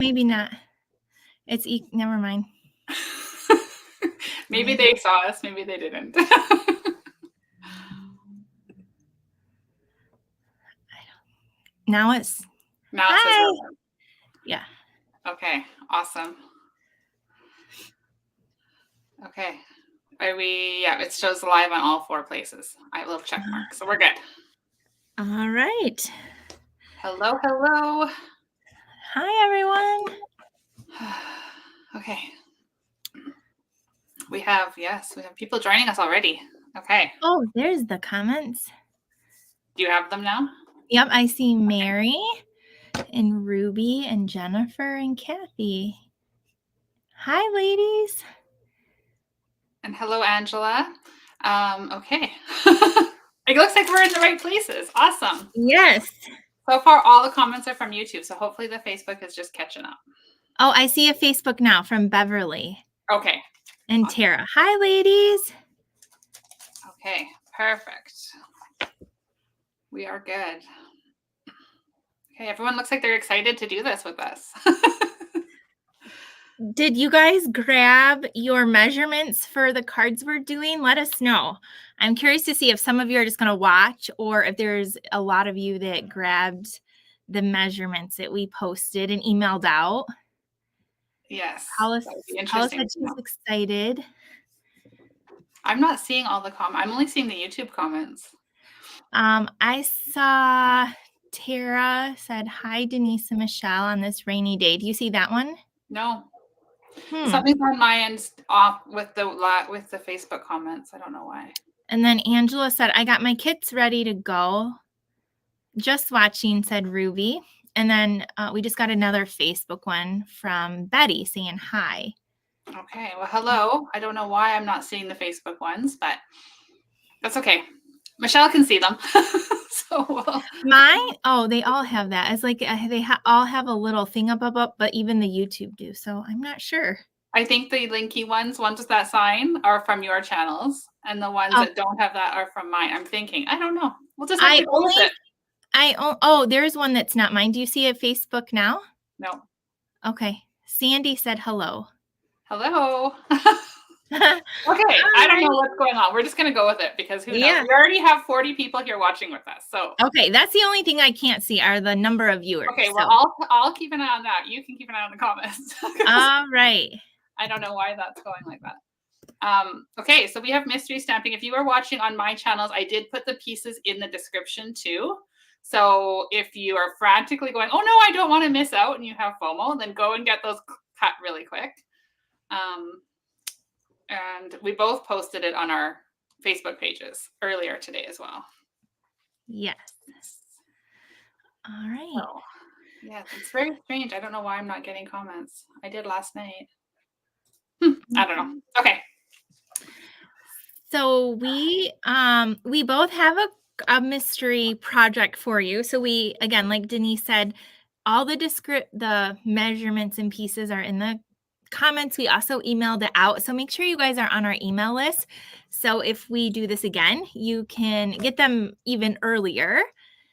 Maybe not. Never mind. Maybe they saw us, maybe they didn't. Now it says relevant. Yeah. Okay, awesome. Okay. It shows live on all 4 places. I have a little check mark, so we're good. All right. Hello, hello. Hi, everyone. Okay. We have people joining us already. Okay. Oh, there's the comments. Do you have them now? Yep, I see Mary and Ruby and Jennifer and Kathy. Hi, ladies. And hello, Angela. Okay. It looks like we're in the right places. Awesome. Yes. So far, all the comments are from YouTube, so hopefully the Facebook is just catching up. Oh, I see a Facebook now from Beverly. Okay. And awesome. Tara. Hi, ladies. Okay, perfect. We are good. Okay, everyone looks like they're excited to do this with us. Did you guys grab your measurements for the cards we're doing? Let us know. I'm curious to see if some of you are just going to watch or if there's a lot of you that grabbed the measurements that we posted and emailed out. Yes. Paula said she's excited. I'm not seeing all the comments. I'm only seeing the YouTube comments. I saw Tara said, hi, Denise and Michelle on this rainy day. Do you see that one? No. Something's on my end off with the Facebook comments. I don't know why. And then Angela said, I got my kits ready to go. Just watching, said Ruby. And then we just got another Facebook one from Betty saying hi. Okay. Well, hello. I don't know why I'm not seeing the Facebook ones, but that's okay. Michelle can see them. Mine? Oh, they all have that. It's like they all have a little thing up, but even the YouTube do. So I'm not sure. I think the linky ones with that sign are from your channels, and the ones that don't have that are from mine. I'm thinking. I don't know. We'll just have to go with it. There's one that's not mine. Do you see a Facebook now? No. Okay. Sandy said hello. Hello. Okay, I don't know what's going on. We're just going to go with it because who knows? We already have 40 people here watching with us. So okay, that's the only thing I can't see are the number of viewers. Okay, well, I'll keep an eye on that. You can keep an eye on the comments. All right. I don't know why that's going like that. Okay, so we have mystery stamping. If you are watching on my channels, I did put the pieces in the description too. So if you are frantically going, oh no, I don't want to miss out, and you have FOMO, then go and get those cut really quick. And we both posted it on our Facebook pages earlier today as well. Yes. All right. So, yeah, it's very strange. I don't know why I'm not getting comments. I did last night. I don't know. Okay. So we both have a mystery project for you. So we, again, like Denise said, all the measurements and pieces are in the comments. We also emailed it out. So make sure you guys are on our email list. So if we do this again, you can get them even earlier.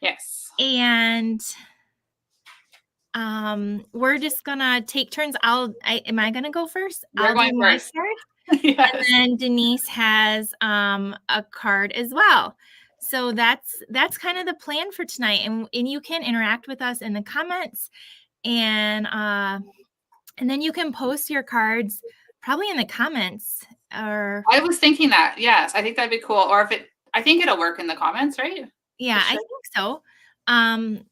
Yes. And we're just gonna take turns. Am I gonna go first? You're going first. Yes. And then Denise has a card as well. So that's kind of the plan for tonight. And you can interact with us in the comments, and then you can post your cards probably in the comments. Or I was thinking that, yes, I think that'd be cool. Or I think it'll work in the comments, right? Yeah, sure. I think so.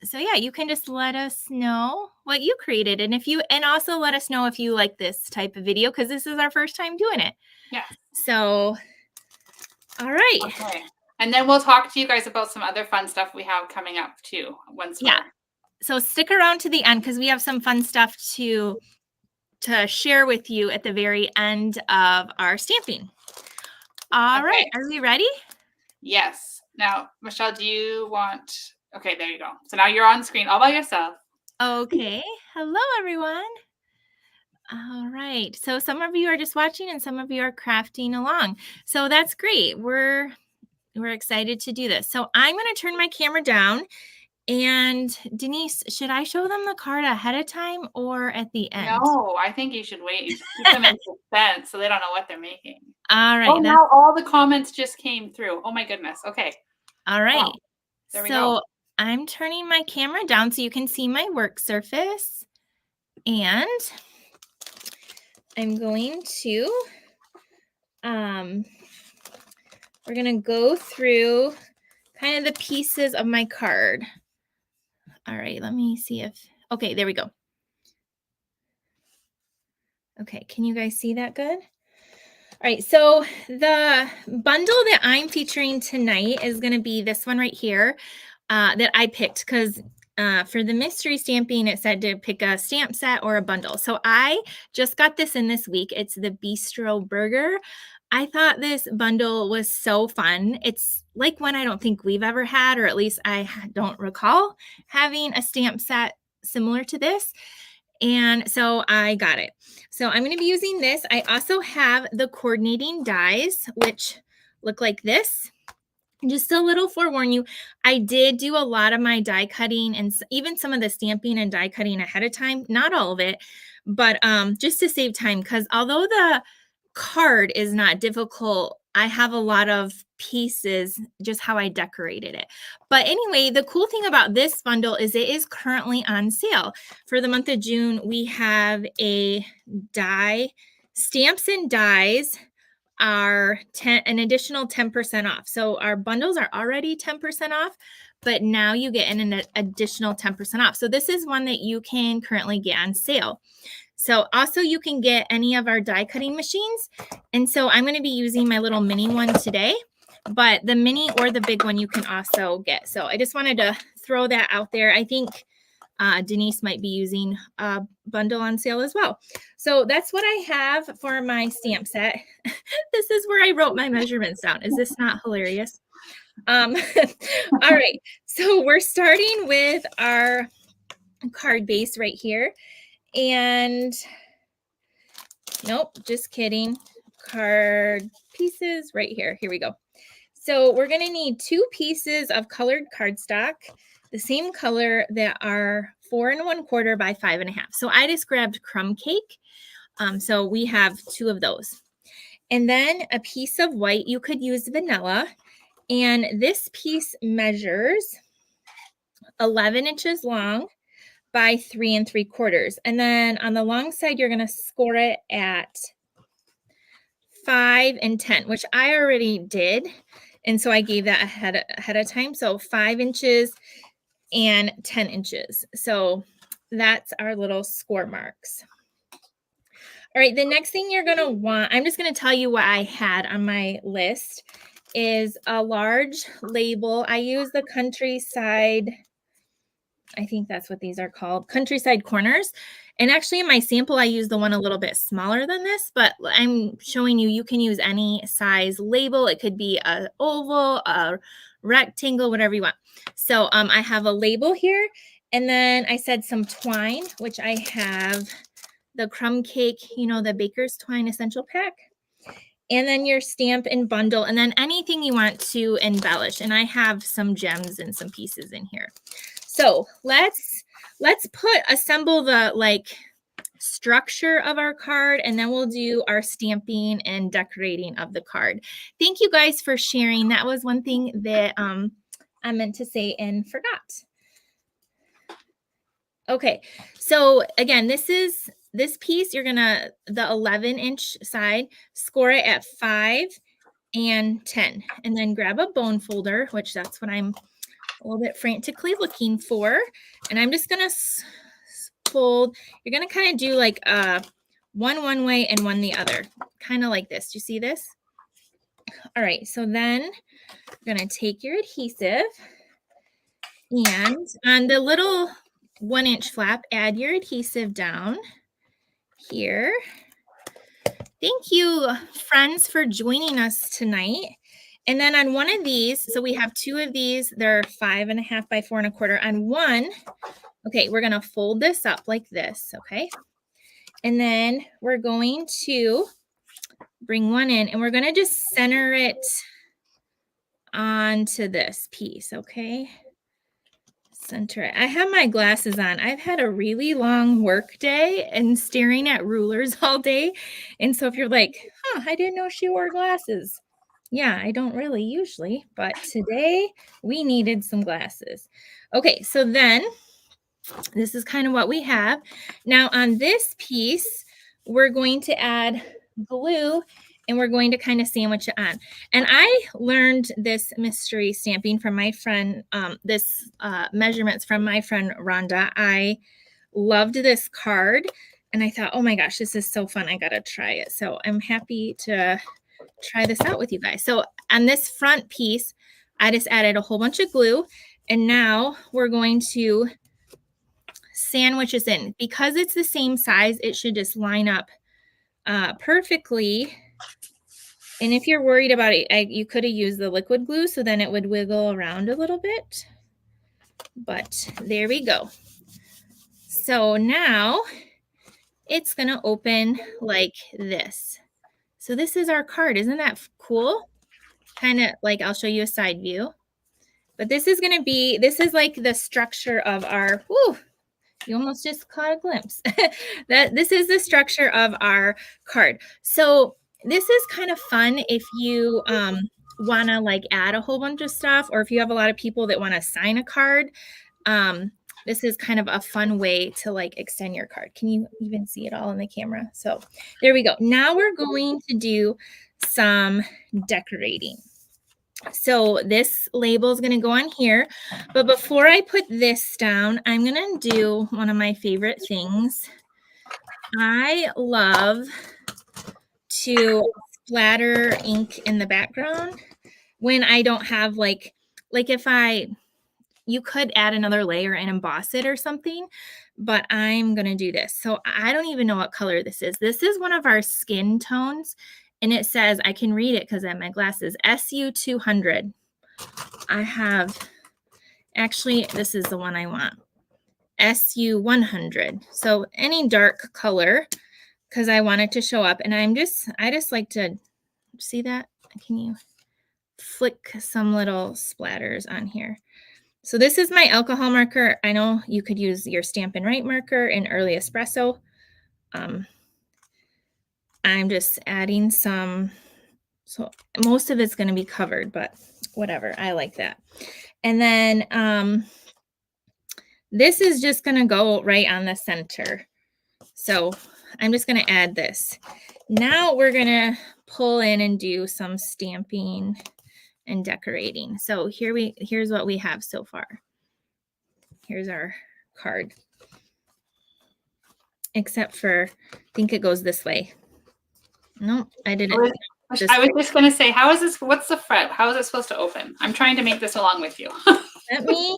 So yeah, you can just let us know what you created, and also let us know if you like this type of video, because this is our first time doing it. Yeah. So, all right. Okay. And then we'll talk to you guys about some other fun stuff we have coming up too. So stick around to the end because we have some fun stuff to share with you at the very end of our stamping. All right. Are we ready? Yes. Now, Michelle, do you want... Okay, there you go. So now you're on screen all by yourself. Okay. Hello, everyone. All right. So some of you are just watching and some of you are crafting along. So that's great. We're excited to do this. So I'm going to turn my camera down And Denise, should I show them the card ahead of time or at the end? No, I think you should wait. You should keep them in suspense so they don't know what they're making. All right. Oh, now all the comments just came through. Oh my goodness. Okay. All right. Wow. There we go. So I'm turning my camera down so you can see my work surface. And I'm going to, we're going to go through kind of the pieces of my card. All right, let me see if, okay, there we go. Okay, can you guys see that good? All right, so the bundle that I'm featuring tonight is going to be this one right here that I picked because for the mystery stamping, it said to pick a stamp set or a bundle. So I just got this in this week. It's the Bistro Burger. I thought this bundle was so fun. It's like one I don't think we've ever had, or at least I don't recall having a stamp set similar to this. And so I got it. So I'm going to be using this. I also have the coordinating dies, which look like this. Just a little forewarn you, I did do a lot of my die cutting and even some of the stamping and die cutting ahead of time. Not all of it, but just to save time, because although the card is not difficult, I have a lot of pieces, just how I decorated it. But anyway, the cool thing about this bundle is it is currently on sale. For the month of June, we have a die, stamps and dies are an additional 10% off. So our bundles are already 10% off, but now you get an additional 10% off. So this is one that you can currently get on sale. So also you can get any of our die cutting machines. And so I'm going to be using my little mini one today, but the mini or the big one you can also get. So I just wanted to throw that out there. I think Denise might be using a bundle on sale as well. So that's what I have for my stamp set. This is where I wrote my measurements down. Is this not hilarious? All right. So we're starting with our card base right here. And nope, just kidding. Card pieces right here. Here we go. So we're going to need 2 pieces of colored cardstock, the same color that are 4 1/4 by 5 1/2. So I just grabbed crumb cake. So we have 2 of those. And then a piece of white, you could use vanilla. And this piece measures 11 inches long by 3 3/4. And then on the long side, you're going to score it at 5 and 10, which I already did. And so I gave that ahead of time. So 5 inches and 10 inches. So that's our little score marks. All right, the next thing you're going to want, I'm just going to tell you what I had on my list, is a large label. I use the Countryside, I think that's what these are called, Countryside Corners. And actually in my sample, I use the one a little bit smaller than this, but I'm showing you, you can use any size label. It could be an oval, a rectangle, whatever you want. So I have a label here. And then I said some twine, which I have the crumb cake, you know, the Baker's Twine Essential Pack. And then your stamp and bundle, and then anything you want to embellish. And I have some gems and some pieces in here. So let's assemble the structure of our card, and then we'll do our stamping and decorating of the card. Thank you guys for sharing. That was one thing that I meant to say and forgot. Okay, so again, this piece, you're gonna, the 11-inch side, score it at 5 and 10, and then grab a bone folder, which that's what I'm a little bit frantically looking for. And I'm just gonna fold. You're gonna kind of do like one way and one the other, kind of like this. Do you see this? All right, so then you're gonna take your adhesive, and on the little 1-inch flap, add your adhesive down here. Thank you, friends, for joining us tonight. And then on one of these, so we have 2 of these, they're 5 1/2 by 4 1/4. On one, okay, we're gonna fold this up like this, okay? And then we're going to bring one in, and we're gonna just center it onto this piece, okay? center it. I have my glasses on. I've had a really long work day and staring at rulers all day. And so if you're like, huh, I didn't know she wore glasses. Yeah, I don't really usually, but today we needed some glasses. Okay, so then this is kind of what we have. Now on this piece, we're going to add glue and we're going to kind of sandwich it on. And I learned this mystery stamping from my friend, measurements from my friend Rhonda. I loved this card and I thought, oh my gosh, this is so fun. I got to try it. So I'm happy to try this out with you guys. So on this front piece, I just added a whole bunch of glue and now we're going to sandwich this in. Because it's the same size, it should just line up perfectly. And if you're worried about it, you could have used the liquid glue so then it would wiggle around a little bit. But there we go. So now it's going to open like this. So this is our card. Isn't that cool? Kind of like, I'll show you a side view. But this is going to be, this is like the structure of our, whoo, you almost just caught a glimpse. This is the structure of our card. So this is kind of fun if you want to like add a whole bunch of stuff, or if you have a lot of people that want to sign a card. This is kind of a fun way to like extend your card. Can you even see it all in the camera? So there we go. Now we're going to do some decorating. So this label is going to go on here. But before I put this down, I'm going to do one of my favorite things. I love to splatter ink in the background when I don't have like if you could add another layer and emboss it or something, but I'm going to do this. So I don't even know what color this is. This is one of our skin tones. And it says, I can read it because I have my glasses, SU200. I have, actually, this is the one I want, SU100. So any dark color, because I want it to show up. And I just like to, see that? Can you flick some little splatters on here? So this is my alcohol marker. I know you could use your Stampin' Write marker in Early Espresso. I'm just adding some, so most of it's going to be covered, but whatever. I like that. And then this is just going to go right on the center. So I'm just going to add this. Now we're going to pull in and do some stamping and decorating. So here's what we have so far. Here's our card. Except for, I think it goes this way. No, I didn't. I was just going to say, how is this? What's the fret? How is it supposed to open? I'm trying to make this along with you. Let me.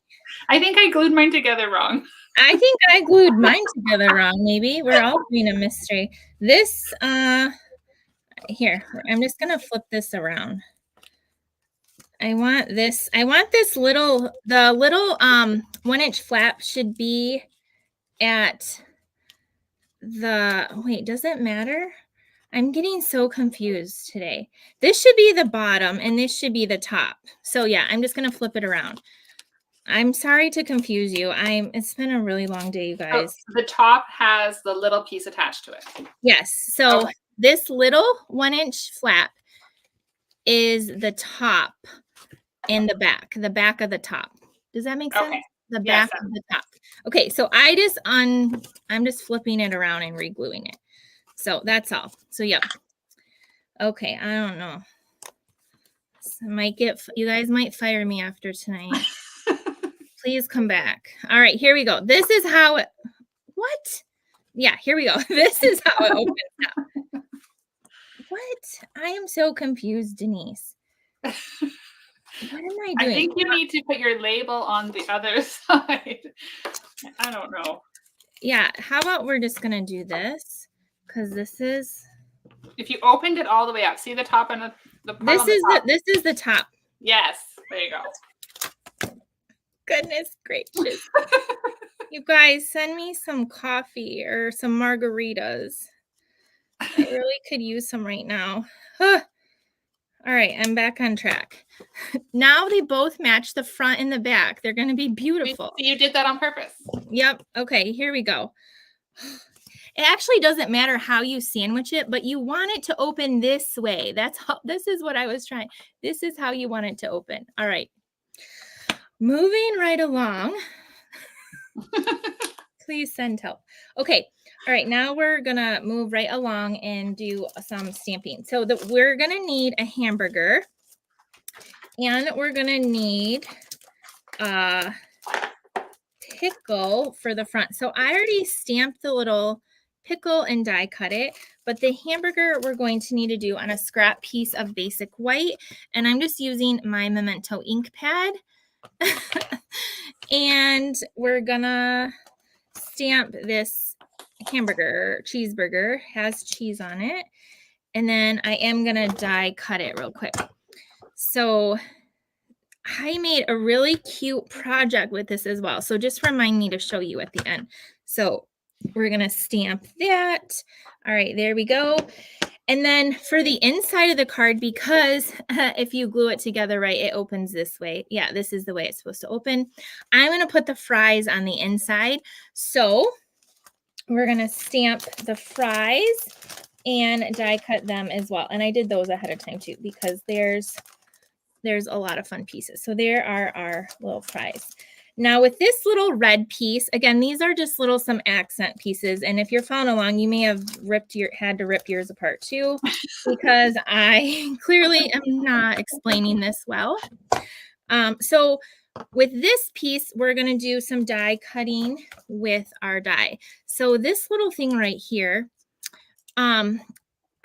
I think I glued mine together wrong. I think I glued mine together wrong. Maybe we're all doing a mystery. This, here, I'm just going to flip this around. I want this little, the little 1-inch flap should be at the, wait, does it matter? I'm getting so confused today. This should be the bottom and this should be the top. So yeah, I'm just going to flip it around. I'm sorry to confuse you. It's been a really long day, you guys. Oh, the top has the little piece attached to it. Yes. So this little 1-inch flap is the top and the back of the top. Does that make sense? The back of the top. Okay. So I'm just flipping it around and re-gluing it. So that's all. So yeah. Okay. I don't know. You guys might fire me after tonight. Please come back. All right, here we go. This is how it, what? Yeah, here we go. This is how it opens up. What? I am so confused, Denise. What am I doing? I think you need to put your label on the other side. I don't know. Yeah, how about we're just going to do this? Because this is... If you opened it all the way up, see the top and the part this on the is top? This is the top. Yes, there you go. Goodness gracious. You guys, send me some coffee or some margaritas. I really could use some right now. All All right, I'm back on track. Now they both match the front and the back. They're going to be beautiful. You did that on purpose. Yep. Okay, here we go. It actually doesn't matter how you sandwich it, but you want it to open this way. This is what I was trying. This is how you want it to open. All right. Moving right along. Please send help. Okay. All right. Now we're going to move right along and do some stamping. So we're going to need a hamburger, and we're going to need a pickle for the front. So I already stamped the little pickle and die cut it, but the hamburger we're going to need to do on a scrap piece of basic white, and I'm just using my Memento ink pad. And we're gonna stamp this cheeseburger, has cheese on it, and then I am gonna die cut it real quick. So I made a really cute project with this as well, so just remind me to show you at the end. So we're going to stamp that. All right, there we go. And then for the inside of the card, because if you glue it together right, it opens this way. Yeah, this is the way it's supposed to open. I'm going to put the fries on the inside. So we're going to stamp the fries and die cut them as well. And I did those ahead of time too, because there's a lot of fun pieces. So there are our little fries. Now with this little red piece, again, these are just some accent pieces. And if you're following along, you may have had to rip yours apart too, because I clearly am not explaining this well. So with this piece, we're going to do some die cutting with our die. So this little thing right here, I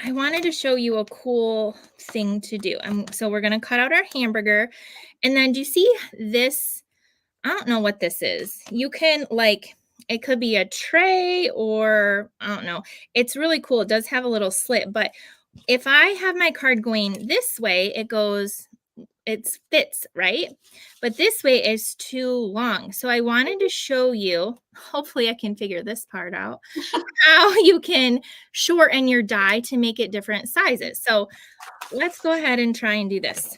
wanted to show you a cool thing to do. So we're going to cut out our hamburger. And then do you see this? I don't know what this is. You can it could be a tray or I don't know. It's really cool. It does have a little slit, but if I have my card going this way, it fits, right? But this way is too long. So I wanted to show you, hopefully I can figure this part out, how you can shorten your die to make it different sizes. So let's go ahead and try and do this.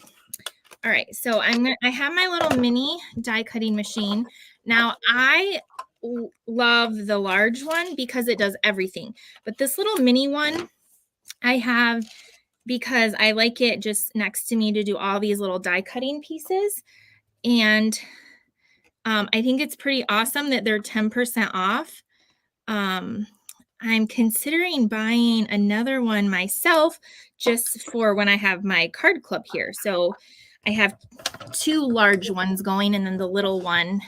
All right, so I have my little mini die cutting machine. Now I love the large one because it does everything, but this little mini one I have because I like it just next to me to do all these little die cutting pieces. And I think it's pretty awesome that they're 10% off. I'm considering buying another one myself just for when I have my card club here. So I have 2 large ones going and then the little one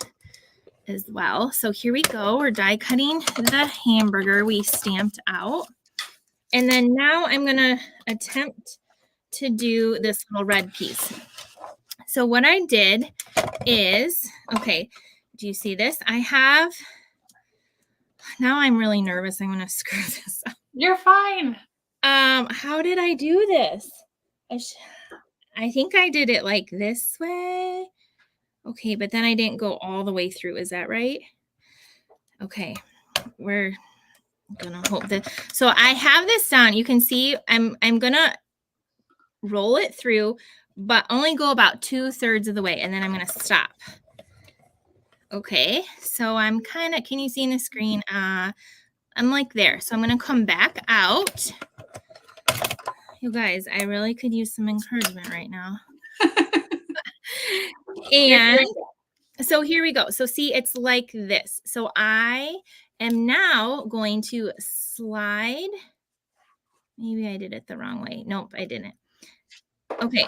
as well. So here we go. We're die cutting the hamburger we stamped out. And then now I'm going to attempt to do this little red piece. So what I did is, okay, do you see this? Now I'm really nervous. I'm going to screw this up. You're fine. How did I do this? I think I did it like this way. Okay, but then I didn't go all the way through. Is that right? Okay, we're gonna hope that. So I have this down. You can see I'm gonna roll it through, but only go about 2/3 of the way, and then I'm gonna stop. Okay, so I'm can you see in the screen? I'm like there. So I'm gonna come back out. You guys, I really could use some encouragement right now. And so here we go. So see, it's like this. So I am now going to slide. Maybe I did it the wrong way. Nope, I didn't. Okay,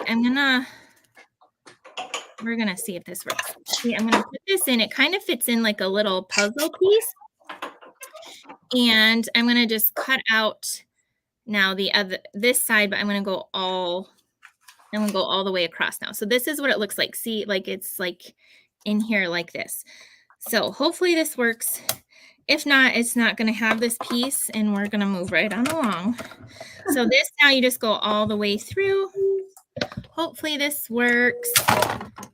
we're going to see if this works. See, I'm going to put this in. It kind of fits in like a little puzzle piece. And I'm going to just cut out now this side, but I'm going to go all the way across now. So this is what it looks like. See, it's like in here like this. So hopefully this works. If not, it's not going to have this piece and we're going to move right on along. So this now you just go all the way through. Hopefully this works.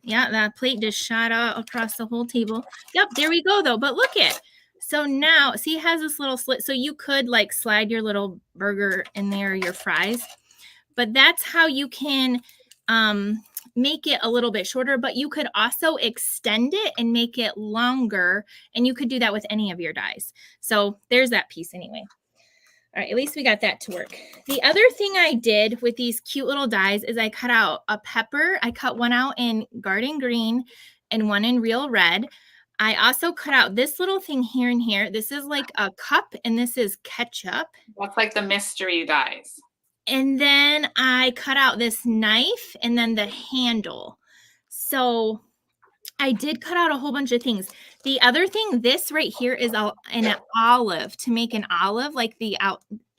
Yeah, that plate just shot out across the whole table. Yep, there we go though. But look it. So now, see, it has this little slit. So you could slide your little burger in there, your fries. but that's how you can make it a little bit shorter, but you could also extend it and make it longer, and you could do that with any of your dies. So there's that piece anyway. All right, at least we got that to work. The other thing I did with these cute little dies is I cut out a pepper. I cut one out in garden green and one in real red. I also cut out this little thing here and here. This is like a cup, and this is ketchup. That's like the mystery dies. And then I cut out this knife and then the handle. So I did cut out a whole bunch of things. The other thing, this right here is an olive, to make an olive, like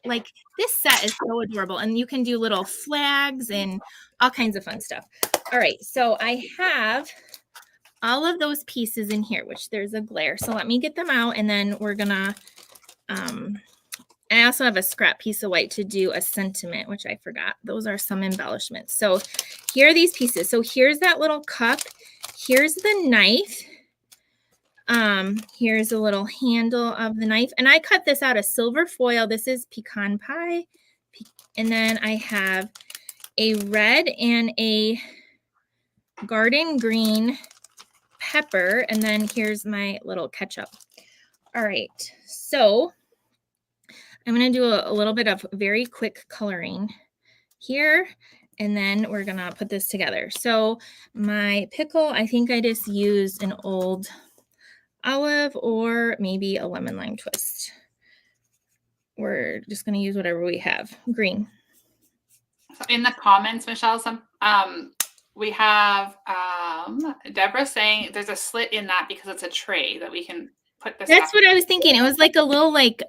like this set is so adorable. And you can do little flags and all kinds of fun stuff. All right, so I have all of those pieces in here, which there's a glare. So let me get them out, and then we're gonna, I also have a scrap piece of white to do a sentiment, which I forgot. Those are some embellishments. So here are these pieces. So here's that little cup. Here's the knife. Here's a little handle of the knife. And I cut this out of silver foil. This is pecan pie. And then I have a red and a garden green pepper. And then here's my little ketchup. All right. So I'm going to do a little bit of very quick coloring here, and then we're going to put this together. So my pickle, I think I just used an old olive or maybe a lemon lime twist. We're just going to use whatever we have. Green. In the comments, Michelle, we have Deborah saying there's a slit in that because it's a tray that we can put this. That's what I was thinking. It was like a little like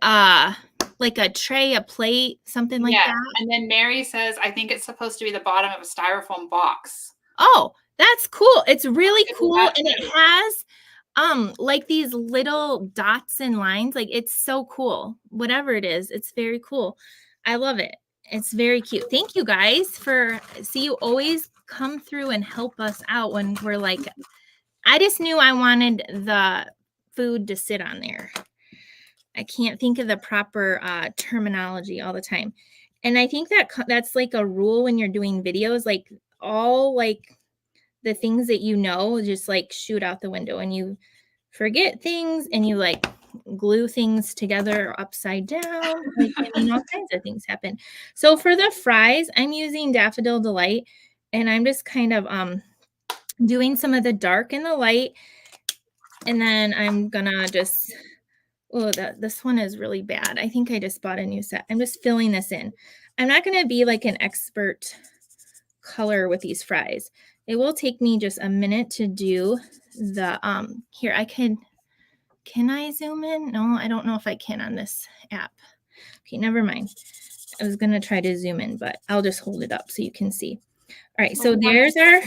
a tray, a plate, something like that. And then Mary says, I think it's supposed to be the bottom of a styrofoam box. Oh, that's cool. It's really cool. And it has like these little dots and lines. Like, it's so cool. Whatever it is, it's very cool. I love it. It's very cute. Thank you guys you always come through and help us out when we're like, I just knew I wanted the food to sit on there. I can't think of the proper terminology all the time. And I think that's like a rule when you're doing videos, like all like the things that you know, just like shoot out the window, and you forget things and you like glue things together upside down. Like, I mean, all kinds of things happen. So for the fries, I'm using Daffodil Delight, and I'm just kind of doing some of the dark and the light. And then I'm gonna just, this one is really bad. I think I just bought a new set. I'm just filling this in. I'm not gonna be like an expert color with these fries. It will take me just a minute to do the, here, can I zoom in? No, I don't know if I can on this app. Okay, never mind. I was gonna try to zoom in, but I'll just hold it up so you can see. All right, so there's our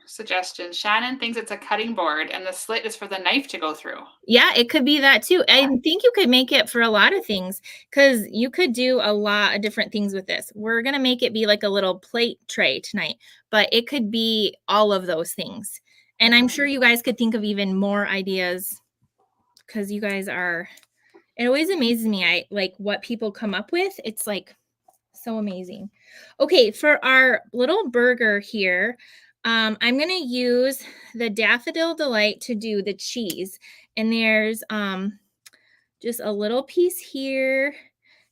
suggestion. Shannon thinks it's a cutting board and the slit is for the knife to go through. Yeah, it could be that too. I think you could make it for a lot of things, because you could do a lot of different things with this. We're going to make it be like a little plate tray tonight, but it could be all of those things. And I'm sure you guys could think of even more ideas, because you guys it always amazes me. like what people come up with. It's like so amazing. Okay, for our little burger here, I'm going to use the Daffodil Delight to do the cheese. And there's just a little piece here.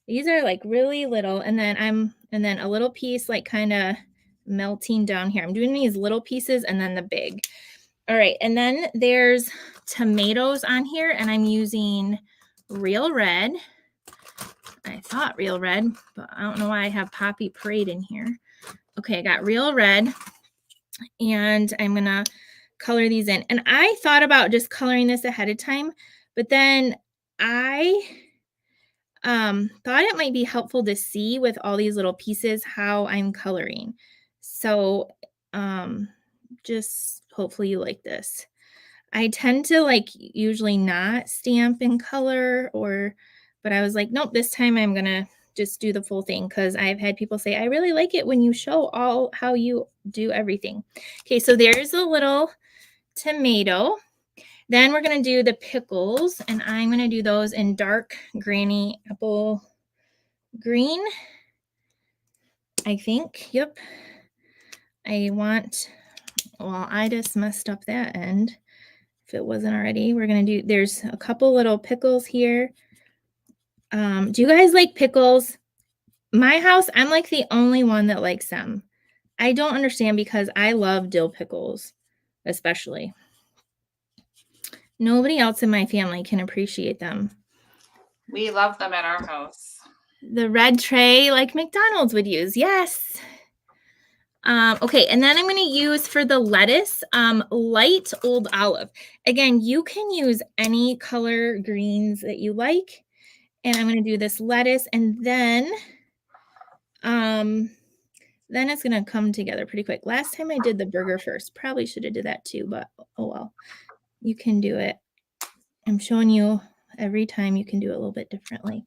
These are like really little. And then a little piece like kind of melting down here. I'm doing these little pieces and then the big. All right, and then there's tomatoes on here, and I'm using Real Red. I thought Real Red, but I don't know why I have Poppy Parade in here. Okay, I got Real Red, and I'm going to color these in. And I thought about just coloring this ahead of time, but then I thought it might be helpful to see with all these little pieces how I'm coloring. So just hopefully you like this. I tend to like usually not stamp in color, but I was like, nope, this time I'm going to just do the full thing, because I've had people say, I really like it when you show all how you do everything. Okay, so there's a little tomato. Then we're going to do the pickles, and I'm going to do those in dark granny apple green. I think. Yep. I just messed up that end. If it wasn't already, we're going to do, there's a couple little pickles here. Do you guys like pickles? My house, I'm like the only one that likes them. I don't understand because I love dill pickles, especially. Nobody else in my family can appreciate them. We love them at our house. The red tray like McDonald's would use. Yes. Okay, and then I'm going to use for the lettuce, light old olive. Again, you can use any color greens that you like. And I'm going to do this lettuce, and then it's going to come together pretty quick. Last time I did the burger first. Probably should have did that too, but oh well. You can do it. I'm showing you every time you can do it a little bit differently.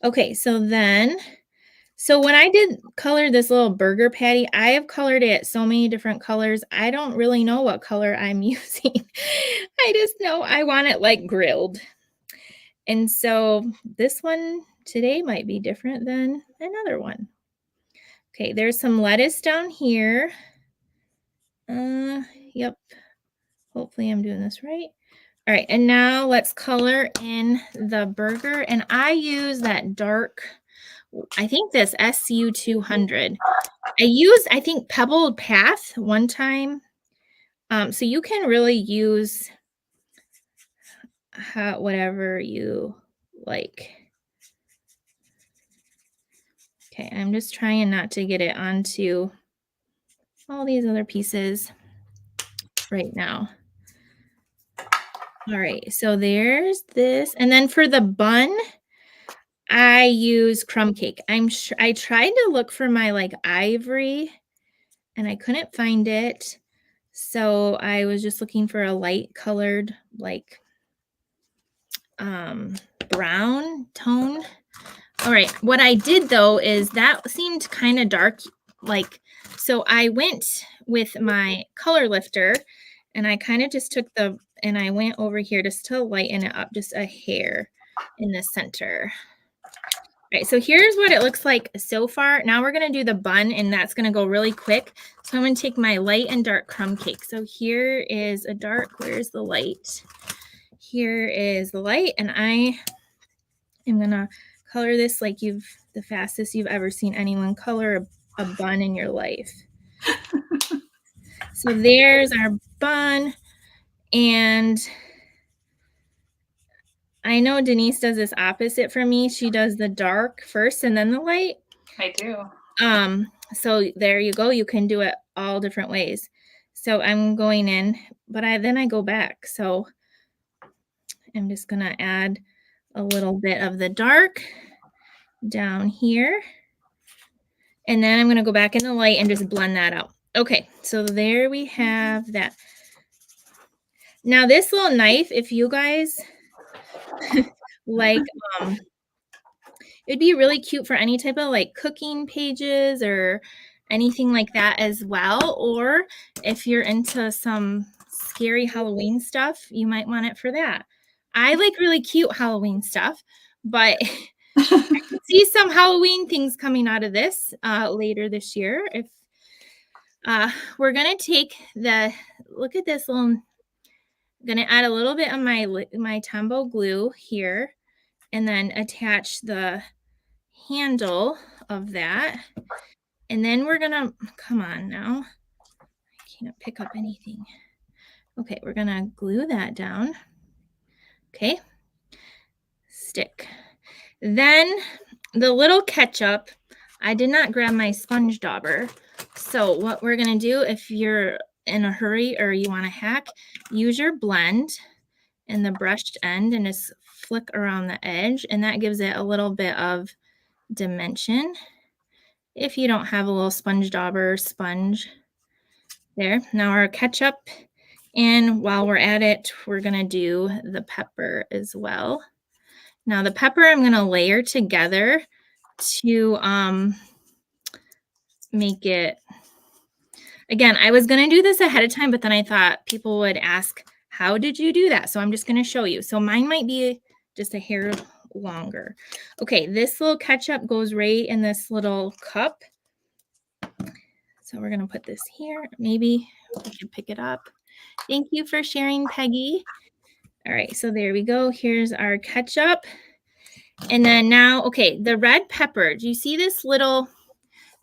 Okay, so when I did color this little burger patty, I have colored it so many different colors. I don't really know what color I'm using. I just know I want it like grilled. And so this one today might be different than another one. Okay, there's some lettuce down here. Yep. Hopefully I'm doing this right. All right, and now let's color in the burger. And I use that dark, I think this SU200. I think Pebbled Path one time. So you can really use whatever you like. Okay, I'm just trying not to get it onto all these other pieces right now. All right, so there's this. And then for the bun, I use crumb cake. I tried to look for my like ivory and I couldn't find it. So I was just looking for a light colored like brown tone. All right, what I did though is that seemed kind of dark, like, so I went with my color lifter and I kind of just took and I went over here just to lighten it up just a hair in the center. All right, so here's what it looks like so far. Now we're going to do the bun, and that's going to go really quick. So I'm going to take my light and dark crumb cake. So here is a dark. Where's the light? Here is the light, and I am going to color this like the fastest you've ever seen anyone color a bun in your life. So there's our bun, and I know Denise does this opposite from me. She does the dark first and then the light. I do. So there you go. You can do it all different ways. So I'm going in, but then I go back. So I'm just going to add a little bit of the dark down here. And then I'm going to go back in the light and just blend that out. Okay, so there we have that. Now this little knife, if you guys like, it'd be really cute for any type of like cooking pages or anything like that as well. Or if you're into some scary Halloween stuff, you might want it for that. I like really cute Halloween stuff, but I can see some Halloween things coming out of this later this year. If we're gonna take look at this little, I'm gonna add a little bit of my Tombow glue here, and then attach the handle of that. And then we're gonna, come on now, I can't pick up anything. Okay, we're gonna glue that down. Okay, stick. Then the little ketchup, I did not grab my sponge dauber. So what we're gonna do, if you're in a hurry or you want to hack, use your blend in the brushed end and just flick around the edge, and that gives it a little bit of dimension. If you don't have a little sponge dauber sponge there. Now our ketchup, and while we're at it, we're gonna do the pepper as well. Now the pepper I'm gonna layer together to make it, again, I was gonna do this ahead of time, but then I thought people would ask, how did you do that? So I'm just gonna show you. So mine might be just a hair longer. Okay, this little ketchup goes right in this little cup. So we're going to put this here. Maybe we can pick it up. Thank you for sharing, Peggy. All right, so there we go. Here's our ketchup. And then now, okay, the red pepper. Do you see this little,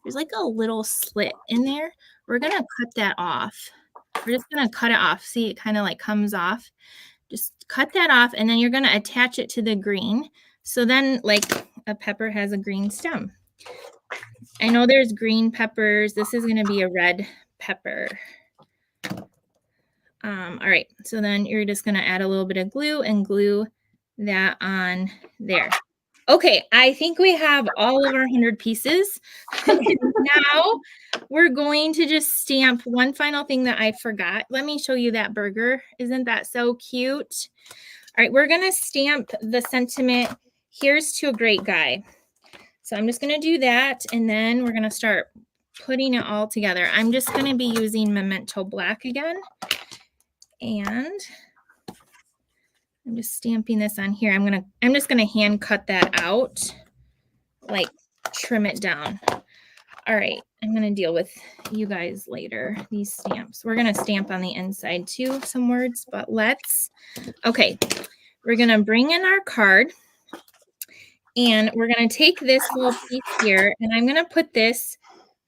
there's like a little slit in there. We're going to cut that off. We're just going to cut it off. See, it kind of like comes off. Just cut that off, and then you're going to attach it to the green. So then like a pepper has a green stem. I know there's green peppers. This is going to be a red pepper. All right, so then you're just going to add a little bit of glue and glue that on there. Okay, I think we have all of our 100 pieces. Now we're going to just stamp one final thing that I forgot. Let me show you that burger. Isn't that so cute? All right, we're going to stamp the sentiment, "Here's to a great guy." So I'm just going to do that, and then we're going to start putting it all together. I'm just going to be using Memento Black again. And I'm just stamping this on here. I'm just gonna hand cut that out, like trim it down. All right, I'm gonna deal with you guys later, these stamps. We're gonna stamp on the inside too, some words, but okay, we're gonna bring in our card, and we're gonna take this little piece here, and I'm gonna put this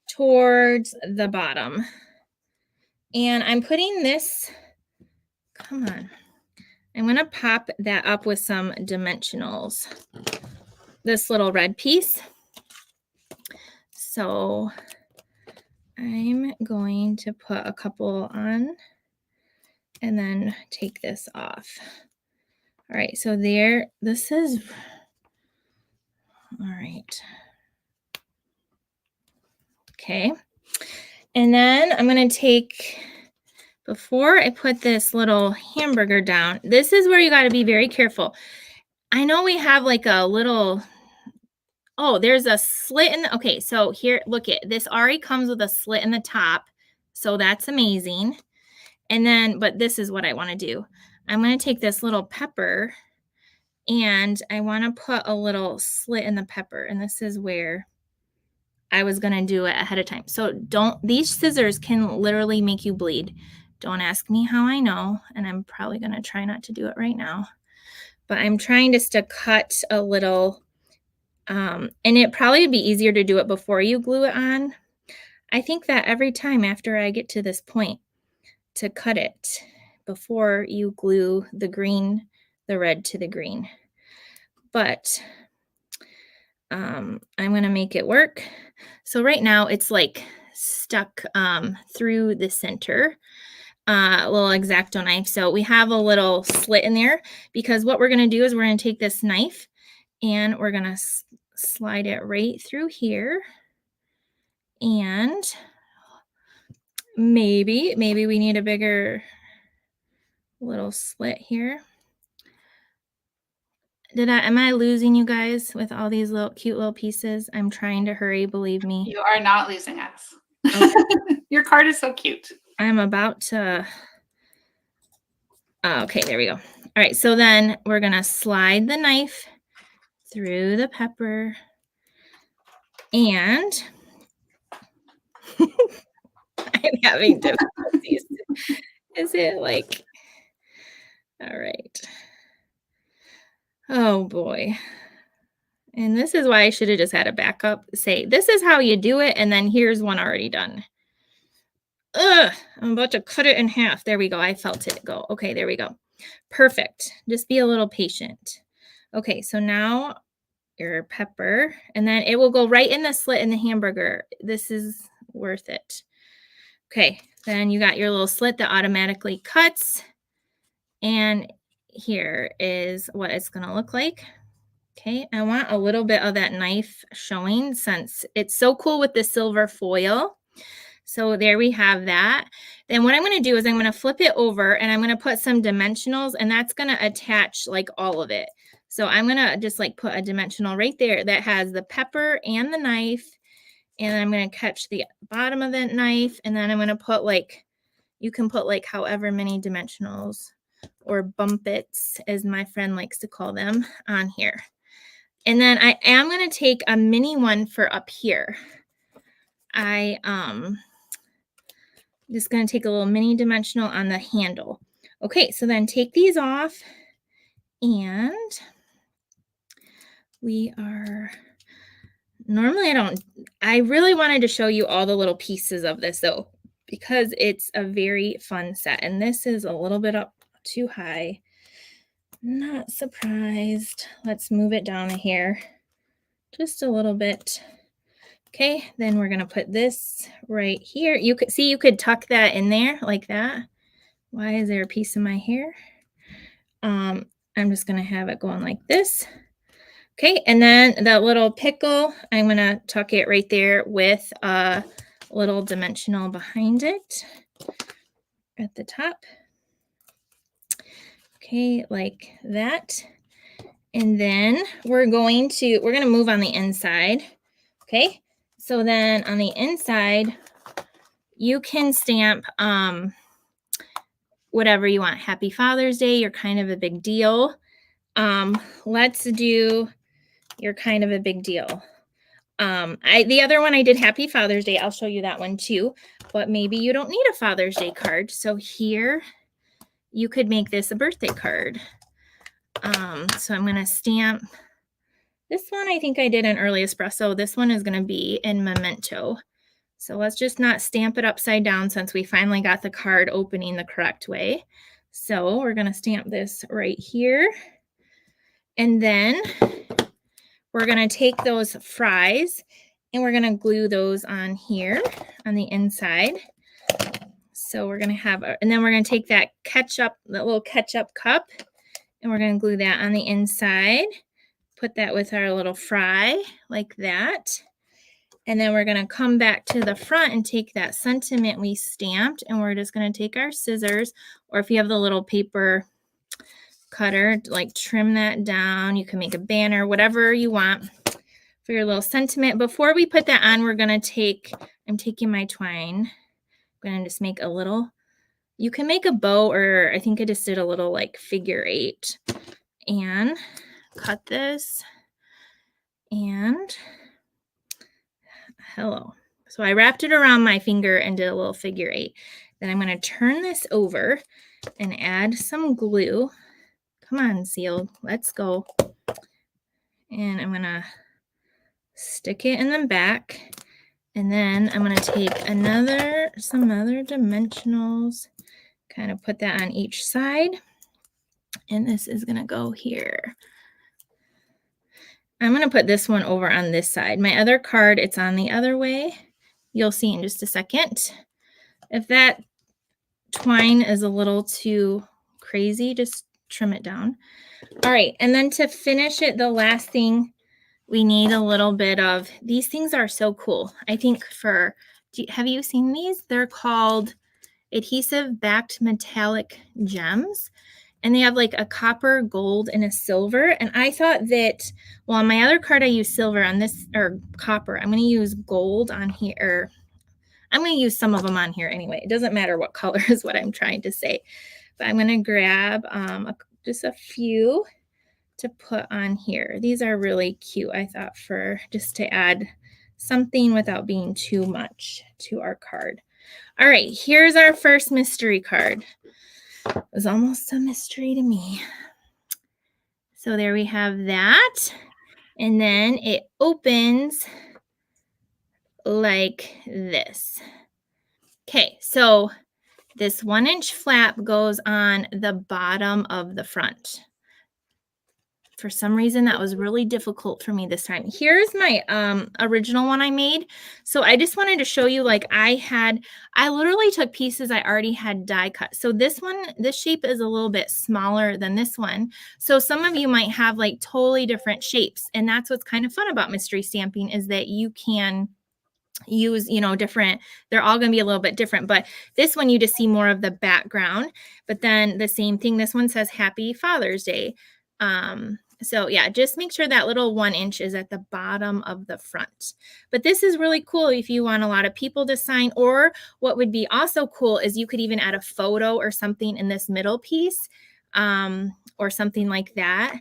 towards the bottom. And I'm putting this, come on. I'm going to pop that up with some dimensionals, this little red piece. So I'm going to put a couple on and then take this off. All right, so there, this is, all right. Okay, and then I'm going to take, before I put this little hamburger down, this is where you got to be very careful. I know we have like a little, oh, there's a slit in the, okay, so here, look at this already comes with a slit in the top. So that's amazing. And then, but this is what I want to do. I'm going to take this little pepper and I want to put a little slit in the pepper. And this is where I was going to do it ahead of time. So these scissors can literally make you bleed. Don't ask me how I know. And I'm probably going to try not to do it right now. But I'm trying just to cut a little, and it probably would be easier to do it before you glue it on. I think that every time after I get to this point to cut it before you glue the green, the red to the green. But I'm going to make it work. So right now it's like stuck through the center, a little X-Acto knife. So we have a little slit in there because what we're going to do is we're going to take this knife and we're going to slide it right through here. And maybe we need a bigger little slit here. Am I losing you guys with all these little cute little pieces? I'm trying to hurry, believe me. You are not losing us. Okay. Your card is so cute. I'm about to, okay, there we go. All right, so then we're gonna slide the knife through the pepper and I'm having difficulties. Is it like, all right. Oh boy. And this is why I should have just had a backup say, this is how you do it. And then here's one already done. Ugh, I'm about to cut it in half. There we go. I felt it go. Okay, there we go. Perfect. Just be a little patient. Okay, so now your pepper, and then it will go right in the slit in the hamburger. This is worth it. Okay, then you got your little slit that automatically cuts. And here is what it's going to look like. Okay, I want a little bit of that knife showing since it's so cool with the silver foil. So there we have that. Then what I'm going to do is I'm going to flip it over and I'm going to put some dimensionals and that's going to attach like all of it. So I'm going to just like put a dimensional right there that has the pepper and the knife. And then I'm going to catch the bottom of that knife. And then I'm going to put like, you can put like however many dimensionals or bumpets, as my friend likes to call them, on here. And then I am going to take a mini one for up here. I Just going to take a little mini dimensional on the handle. Okay, so then take these off, and we are, normally I really wanted to show you all the little pieces of this though, because it's a very fun set. And this is a little bit up too high. Not surprised. Let's move it down here just a little bit. Okay, then we're going to put this right here. You could see, you could tuck that in there like that. Why is there a piece of my hair? I'm just going to have it going like this. Okay, and then that little pickle, I'm going to tuck it right there with a little dimensional behind it at the top. Okay, like that. And then we're going to move on the inside. Okay, so then on the inside, you can stamp whatever you want. Happy Father's Day, you're kind of a big deal. Let's do you're kind of a big deal. The other one I did Happy Father's Day. I'll show you that one too, but maybe you don't need a Father's Day card. So here you could make this a birthday card. So I'm going to stamp this one. I think I did an early espresso. This one is going to be in memento. So let's just not stamp it upside down since we finally got the card opening the correct way. So we're going to stamp this right here. And then we're going to take those fries and we're going to glue those on here on the inside. So we're going to have, and then we're going to take that little ketchup cup, and we're going to glue that on the inside. Put that with our little fry like that. And then we're going to come back to the front and take that sentiment we stamped, and we're just going to take our scissors, or if you have the little paper cutter, like trim that down. You can make a banner, whatever you want for your little sentiment. Before we put that on, we're going to I'm taking my twine. I'm going to just make a little, you can make a bow, or I think I just did a little like figure 8, and cut this, and hello. So I wrapped it around my finger and did a little figure 8. Then I'm going to turn this over and add some glue. Come on, seal. Let's go. And I'm going to stick it in the back. And then I'm going to take some other dimensionals, kind of put that on each side. And this is going to go here. I'm going to put this one over on this side. My other card, it's on the other way. You'll see in just a second. If that twine is a little too crazy, just trim it down. All right, and then to finish it, the last thing, we need a little bit of, these things are so cool. I think have you seen these? They're called adhesive backed metallic gems. And they have like a copper, gold, and a silver. And I thought that, well, on my other card, I use silver. On this, or copper, I'm going to use gold on here. I'm going to use some of them on here anyway. It doesn't matter what color is what I'm trying to say. But I'm going to grab just a few to put on here. These are really cute, I thought, for just to add something without being too much to our card. All right, here's our first mystery card. It was almost a mystery to me. So there we have that. And then it opens like this. Okay, so this 1-inch flap goes on the bottom of the front. For some reason, that was really difficult for me this time. Here's my original one I made. So I just wanted to show you, like I literally took pieces I already had die cut. So this shape is a little bit smaller than this one. So some of you might have like totally different shapes. And that's what's kind of fun about mystery stamping, is that you can use, different, they're all going to be a little bit different, but this one you just see more of the background. But then the same thing, this one says Happy Father's Day. So yeah, just make sure that little 1-inch is at the bottom of the front. But this is really cool if you want a lot of people to sign, or what would be also cool is you could even add a photo or something in this middle piece, or something like that.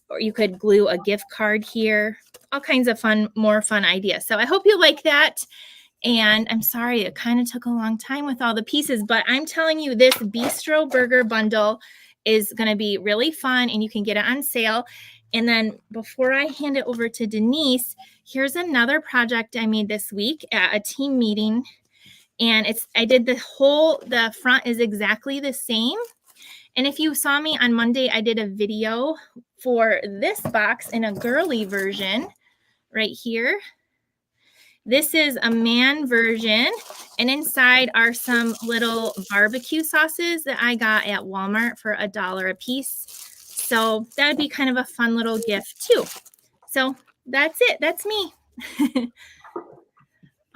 Or you could glue a gift card here, all kinds of more fun ideas. So I hope you like that. And I'm sorry, it kind of took a long time with all the pieces, but I'm telling you, this Bistro Burger bundle is going to be really fun and you can get it on sale. And then before I hand it over to Denise, here's another project I made this week at a team meeting. And I did the front is exactly the same. And if you saw me on Monday, I did a video for this box in a girly version right here. This is a man version, and inside are some little barbecue sauces that I got at Walmart for $1 a piece. So that'd be kind of a fun little gift too. So that's it. That's me.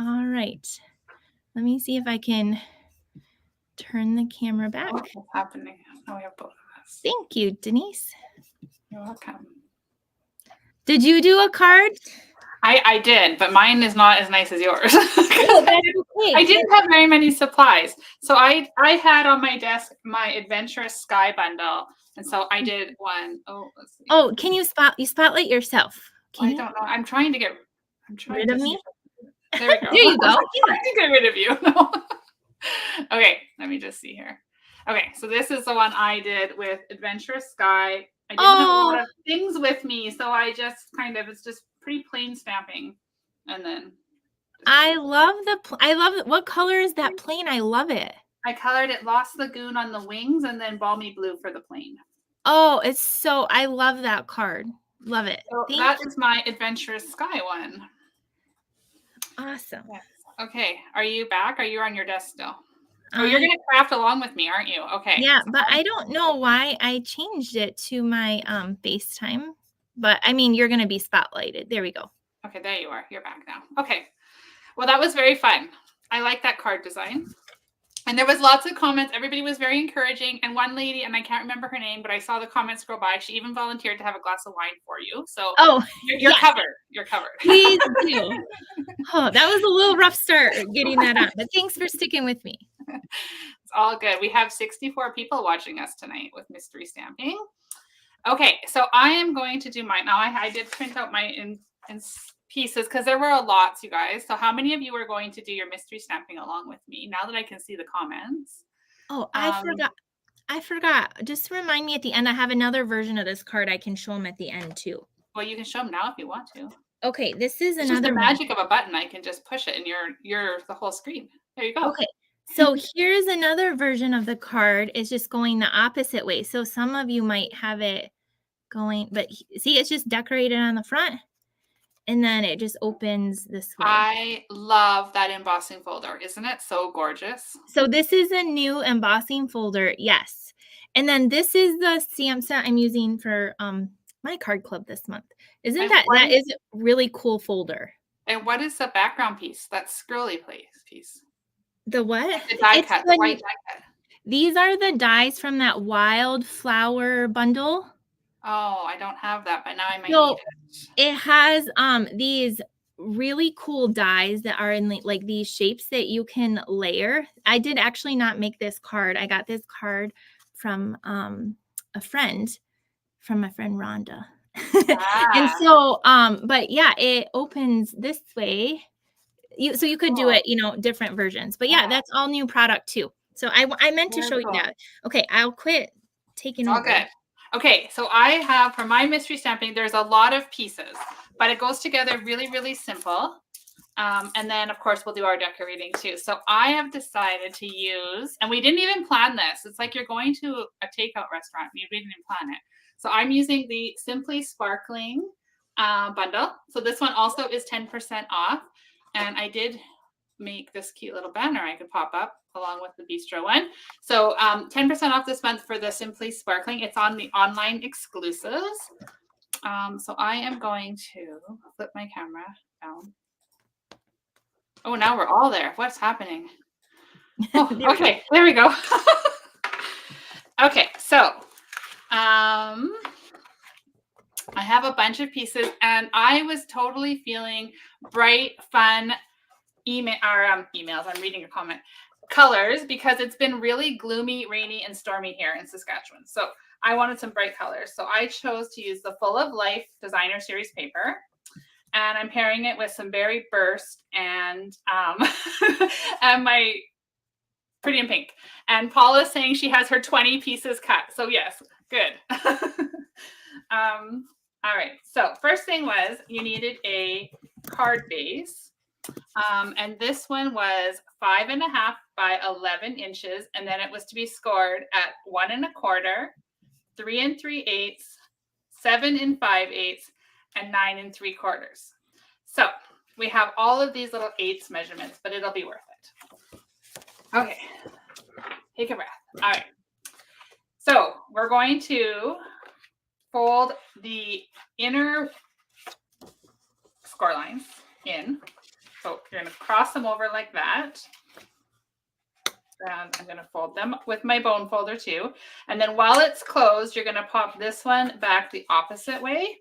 All right. Let me see if I can turn the camera back. What's happening? Now we have both of us. Thank you, Denise. You're welcome. Did you do a card? I did, but mine is not as nice as yours. Oh, that's okay. I didn't have very many supplies. So I had on my desk my Adventurous Sky bundle. And so I did one. Oh, let's see. Oh, can you spotlight yourself? Can you? I don't know. I'm trying Rid of me? There we go. There you go. I can get rid of you. No. Okay, let me just see here. Okay, so this is the one I did with Adventurous Sky. I didn't have a lot of things with me, so I just it's just pretty plain stamping. And then I love what color is that plane? I love it. I colored it Lost Lagoon on the wings and then Balmy Blue for the plane. Oh, I love that card. Love it. So that is my Adventurous Sky one. Awesome. Yes. Okay, are you back? Are you on your desk still? Oh, you're going to craft along with me, aren't you? Okay. Yeah, but I don't know why I changed it to my FaceTime. But I mean, you're going to be spotlighted. There we go. Okay, there you are. You're back now. Okay. Well, that was very fun. I like that card design. And there was lots of comments. Everybody was very encouraging. And one lady, and I can't remember her name, but I saw the comments scroll by. She even volunteered to have a glass of wine for you. So you're covered. You're covered. Please do. Oh, that was a little rough start getting that on. But thanks for sticking with me. It's all good. We have 64 people watching us tonight with mystery stamping. Okay, so I am going to do mine. Now, I did print out my in pieces because there were a lot, you guys. So how many of you are going to do your mystery stamping along with me now that I can see the comments? Oh, I forgot. Just remind me at the end. I have another version of this card. I can show them at the end too. Well, you can show them now if you want to. Okay, this is it's another just the magic of a button. I can just push it and you're the whole screen. There you go. Okay. So here's another version of the card. It's just going the opposite way. So some of you might have it going, but see, it's just decorated on the front. And then it just opens this way. I love that embossing folder. Isn't it so gorgeous? So this is a new embossing folder. Yes. And then this is the stamp set I'm using for my card club this month. That is a really cool folder. And what is the background piece? That scrolly piece. The what? The die cut, the white die cut. These are the dies from that wildflower bundle. Oh, I don't have that, but now I might need it. It has these really cool dies that are in like these shapes that you can layer. I did actually not make this card. I got this card from my friend Rhonda. And so but yeah, it opens this way. So you could do it, different versions. But yeah, that's all new product too. So I meant to show you that. Okay, I'll quit taking over. Okay. Okay, so I have, for my mystery stamping, there's a lot of pieces, but it goes together really, really simple. And then, of course, we'll do our decorating too. So I have decided to use, and we didn't even plan this. It's like you're going to a takeout restaurant. We didn't even plan it. So I'm using the Simply Sparkling bundle. So this one also is 10% off. And I did make this cute little banner I could pop up along with the Bistro one. So 10% off this month for the Simply Sparkling. It's on the online exclusives. So I am going to flip my camera down. Oh, now we're all there. What's happening? Oh, okay, there we go. Okay, so I have a bunch of pieces and I was totally feeling bright, fun emails. I'm reading your comment. Colors, because it's been really gloomy, rainy, and stormy here in Saskatchewan. So I wanted some bright colors. So I chose to use the Full of Life Designer Series paper. and I'm pairing it with some berry burst and and my Pretty in Pink. And Paula's saying she has her 20 pieces cut. So yes, good. All right. So first thing was you needed a card base. And this one was 5.5 by 11 inches. And then it was to be scored at 1 1/4, 3 3/8, 7 5/8, and 9 3/4. So we have all of these little eighths measurements, but it'll be worth it. Okay. Take a breath. All right. So we're going to fold the inner score lines in. So you're going to cross them over like that. And I'm going to fold them with my bone folder too. And then while it's closed, you're going to pop this one back the opposite way.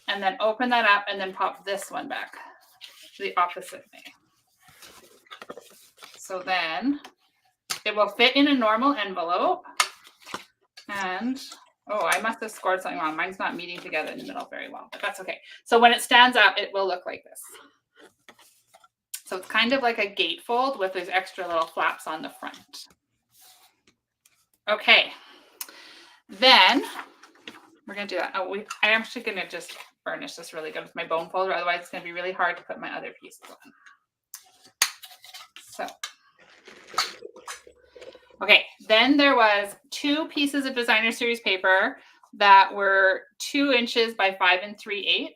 And then open that up and then pop this one back the opposite way. So then it will fit in a normal envelope. And, oh, I must have scored something wrong. Mine's not meeting together in the middle very well, but that's okay. So when it stands up, it will look like this. So it's kind of like a gatefold with those extra little flaps on the front. Okay. Then we're going to do that. Oh, I'm actually going to just burnish this really good with my bone folder. Otherwise, it's going to be really hard to put my other pieces on. So. Okay, then there was 2 pieces of designer series paper that were 2 inches by 5 3/8.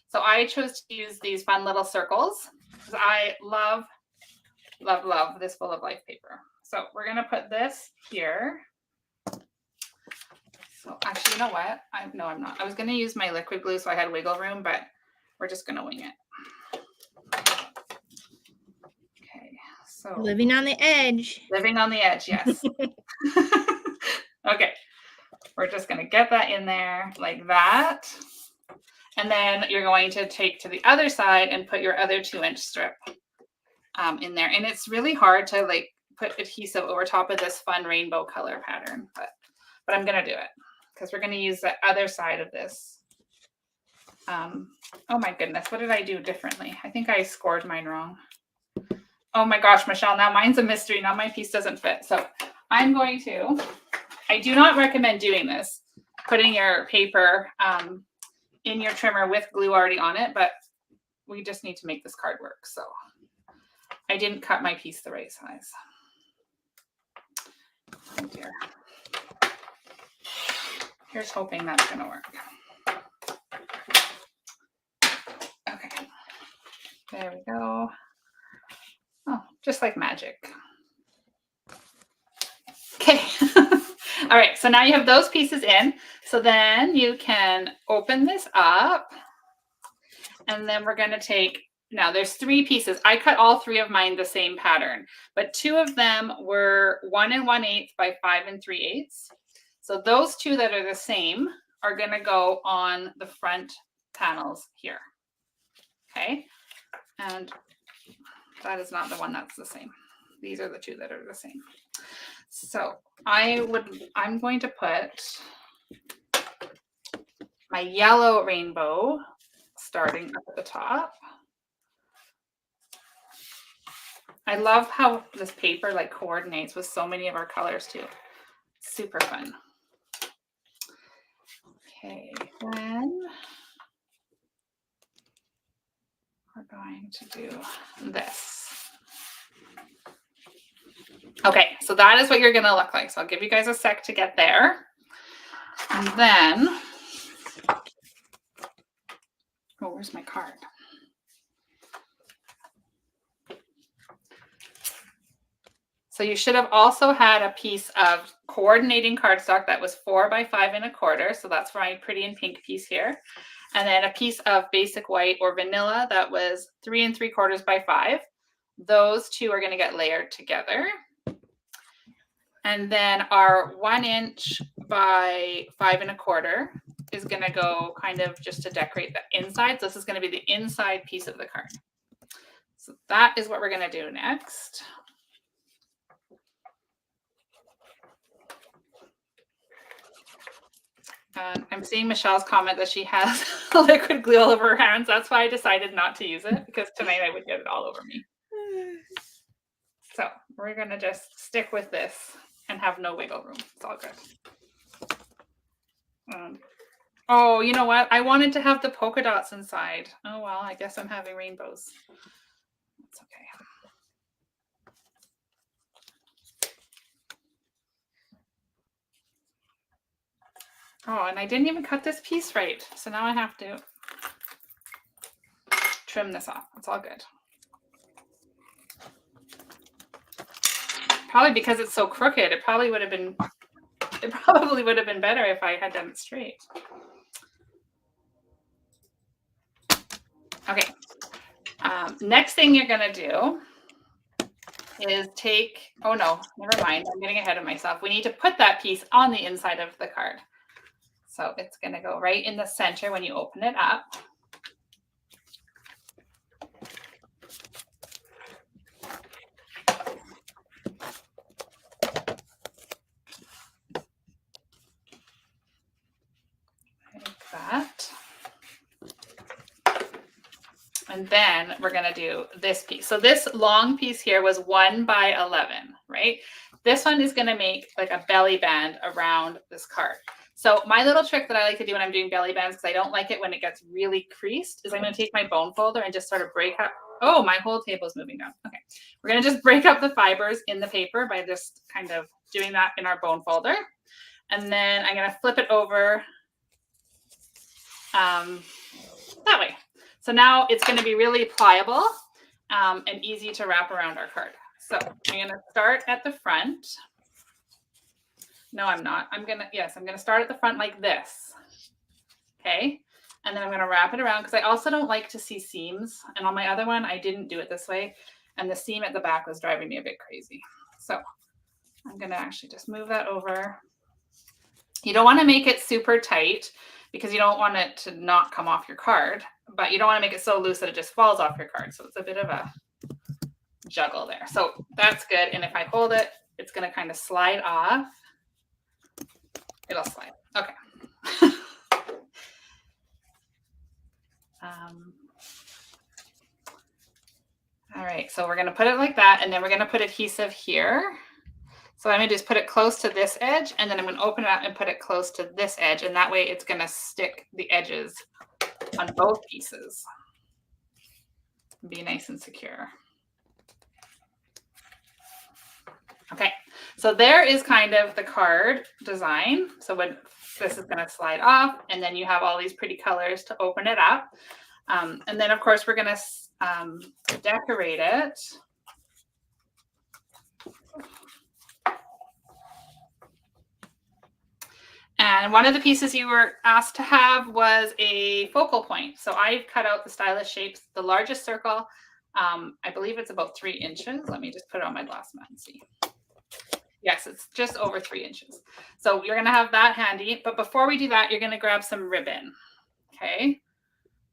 So I chose to use these fun little circles because I love, love, love this full of life paper. So we're going to put this here. So actually, you know what? No, I'm not. I was going to use my liquid glue so I had wiggle room, but we're just going to wing it. So living on the edge. Living on the edge, yes. Okay. We're just going to get that in there like that. And then you're going to take to the other side and put your other 2-inch strip in there. And it's really hard to like put adhesive over top of this fun rainbow color pattern, but I'm going to do it because we're going to use the other side of this. Oh my goodness. What did I do differently? I think I scored mine wrong. Oh my gosh, Michelle, now mine's a mystery. Now my piece doesn't fit. So I'm going to, I do not recommend doing this, putting your paper in your trimmer with glue already on it, but we just need to make this card work. So I didn't cut my piece the right size. Oh dear. Here's hoping that's going to work. Okay. There we go. Oh, just like magic. Okay. All right. So now you have those pieces in. So then you can open this up. And then we're going to take, now there's 3 pieces. I cut all 3 of mine the same pattern, but 2 of them were 1 1/8 by 5 3/8. So those 2 that are the same are going to go on the front panels here. Okay. And that is not the one that's the same. These are the 2 that are the same. So I'm going to put my yellow rainbow starting up at the top. I love how this paper like coordinates with so many of our colors too. Super fun. Okay, then we're going to do this. Okay, so that is what you're going to look like. So I'll give you guys a sec to get there. And then, oh, where's my card? So you should have also had a piece of coordinating cardstock that was 4 by 5 1/4. So that's for my Pretty in Pink piece here. And then a piece of basic white or vanilla that was 3 3/4 by 5. Those 2 are going to get layered together. And then our 1 inch by 5 1/4 is going to go kind of just to decorate the inside. So this is going to be the inside piece of the card. So that is what we're going to do next. I'm seeing Michelle's comment that she has liquid glue all over her hands. That's why I decided not to use it, because tonight I would get it all over me. So we're going to just stick with this and have no wiggle room. It's all good. Oh, you know what? I wanted to have the polka dots inside. Oh, well, I guess I'm having rainbows. That's okay. Oh, and I didn't even cut this piece right. So now I have to trim this off. It's all good. Probably because it's so crooked, it probably would have been better if I had done it straight. Okay. Next thing you're going to do is take, oh no, never mind. I'm getting ahead of myself. We need to put that piece on the inside of the card. So it's going to go right in the center when you open it up. Like that. And then we're going to do this piece. So this long piece here was 1 by 11, right? This one is going to make like a belly band around this card. So my little trick that I like to do when I'm doing belly bands, because I don't like it when it gets really creased, is I'm going to take my bone folder and just sort of break up. Oh, my whole table is moving down. Okay. We're going to just break up the fibers in the paper by just kind of doing that in our bone folder. And then I'm going to flip it over that way. So now it's going to be really pliable and easy to wrap around our card. So I'm going to start at the front. No, I'm not. I'm going to start at the front like this. Okay. And then I'm going to wrap it around because I also don't like to see seams. And on my other one, I didn't do it this way. And the seam at the back was driving me a bit crazy. So I'm going to actually just move that over. You don't want to make it super tight because you don't want it to not come off your card, but you don't want to make it so loose that it just falls off your card. So it's a bit of a juggle there. So that's good. And if I hold it, it's going to kind of slide off. It'll slide. Okay. All right. So we're going to put it like that. And then we're going to put adhesive here. So I'm going to just put it close to this edge, and then I'm going to open it up and put it close to this edge. And that way it's going to stick the edges on both pieces. Be nice and secure. Okay, so there is kind of the card design. So when this is going to slide off, and then you have all these pretty colors to open it up. And then, of course, we're going to decorate it. And one of the pieces you were asked to have was a focal point. So I've cut out the stylish shapes. The largest circle, I believe it's about 3 inches. Let me just put it on my glass mat and see. Yes, it's just over 3 inches. So you're going to have that handy. But before we do that, you're going to grab some ribbon. Okay.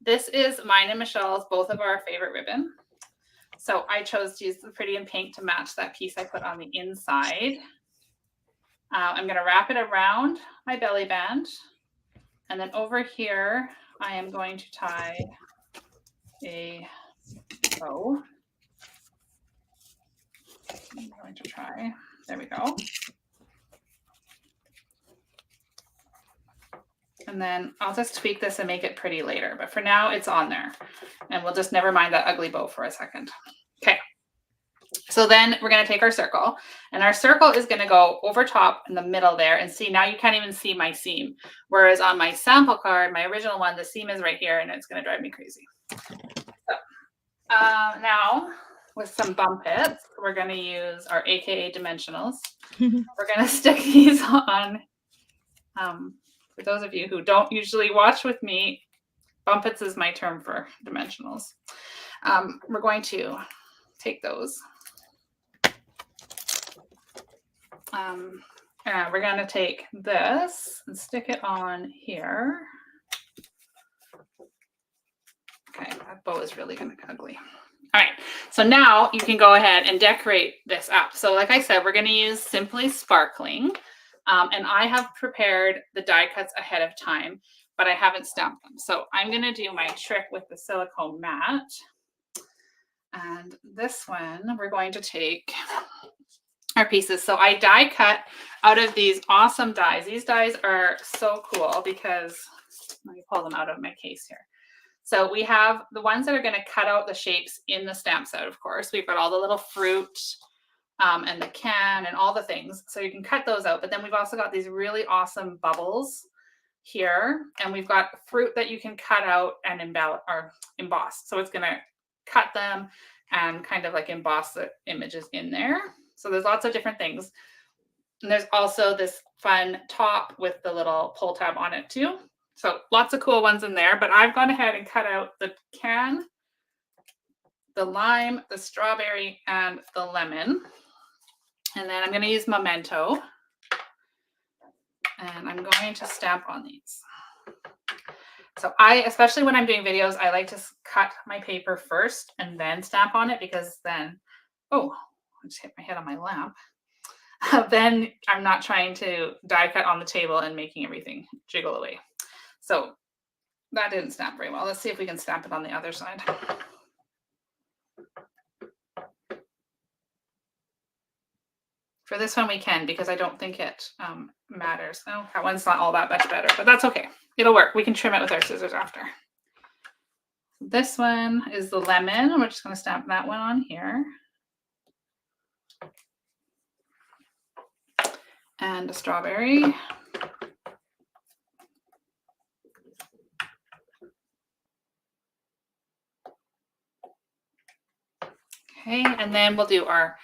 This is mine and Michelle's, both of our favorite ribbon. So I chose to use the Pretty in Pink to match that piece I put on the inside. I'm going to wrap it around my belly band. And then over here, I am going to tie a bow. I'm going to try. There we go. And then I'll just tweak this and make it pretty later. But for now, it's on there. And we'll just never mind that ugly bow for a second. Okay. So then we're going to take our circle, and our circle is going to go over top in the middle there. And see, now you can't even see my seam. Whereas on my sample card, my original one, the seam is right here, and it's going to drive me crazy. So now with some bump pits, we're going to use our AKA dimensionals. We're going to stick these on. For those of you who don't usually watch with me, bump pits is my term for dimensionals. We're going to take those. And we're going to take this and stick it on here. Okay, that bow is really going to be ugly. All right, so now you can go ahead and decorate this up. So like I said, we're going to use Simply Sparkling. And I have prepared the die cuts ahead of time, but I haven't stamped them. So I'm going to do my trick with the silicone mat. And this one, we're going to take our pieces. So I die cut out of these awesome dies. These dies are so cool because, let me pull them out of my case here. So we have the ones that are going to cut out the shapes in the stamp set, of course. We've got all the little fruit and the can and all the things. So you can cut those out. But then we've also got these really awesome bubbles here. And we've got fruit that you can cut out and emboss. So it's going to cut them and kind of like emboss the images in there. So there's lots of different things. And there's also this fun top with the little pull tab on it too. So lots of cool ones in there, but I've gone ahead and cut out the can, the lime, the strawberry, and the lemon. And then I'm going to use Memento. And I'm going to stamp on these. So especially when I'm doing videos, I like to cut my paper first and then stamp on it because then, oh, I just hit my head on my lamp. Then I'm not trying to die cut on the table and making everything jiggle away. So that didn't stamp very well. Let's see if we can stamp it on the other side. For this one we can, because I don't think it matters. Oh, that one's not all that much better, but that's okay. It'll work. We can trim it with our scissors after. This one is the lemon. We're just going to stamp that one on here. And a strawberry. Okay, and then we'll do our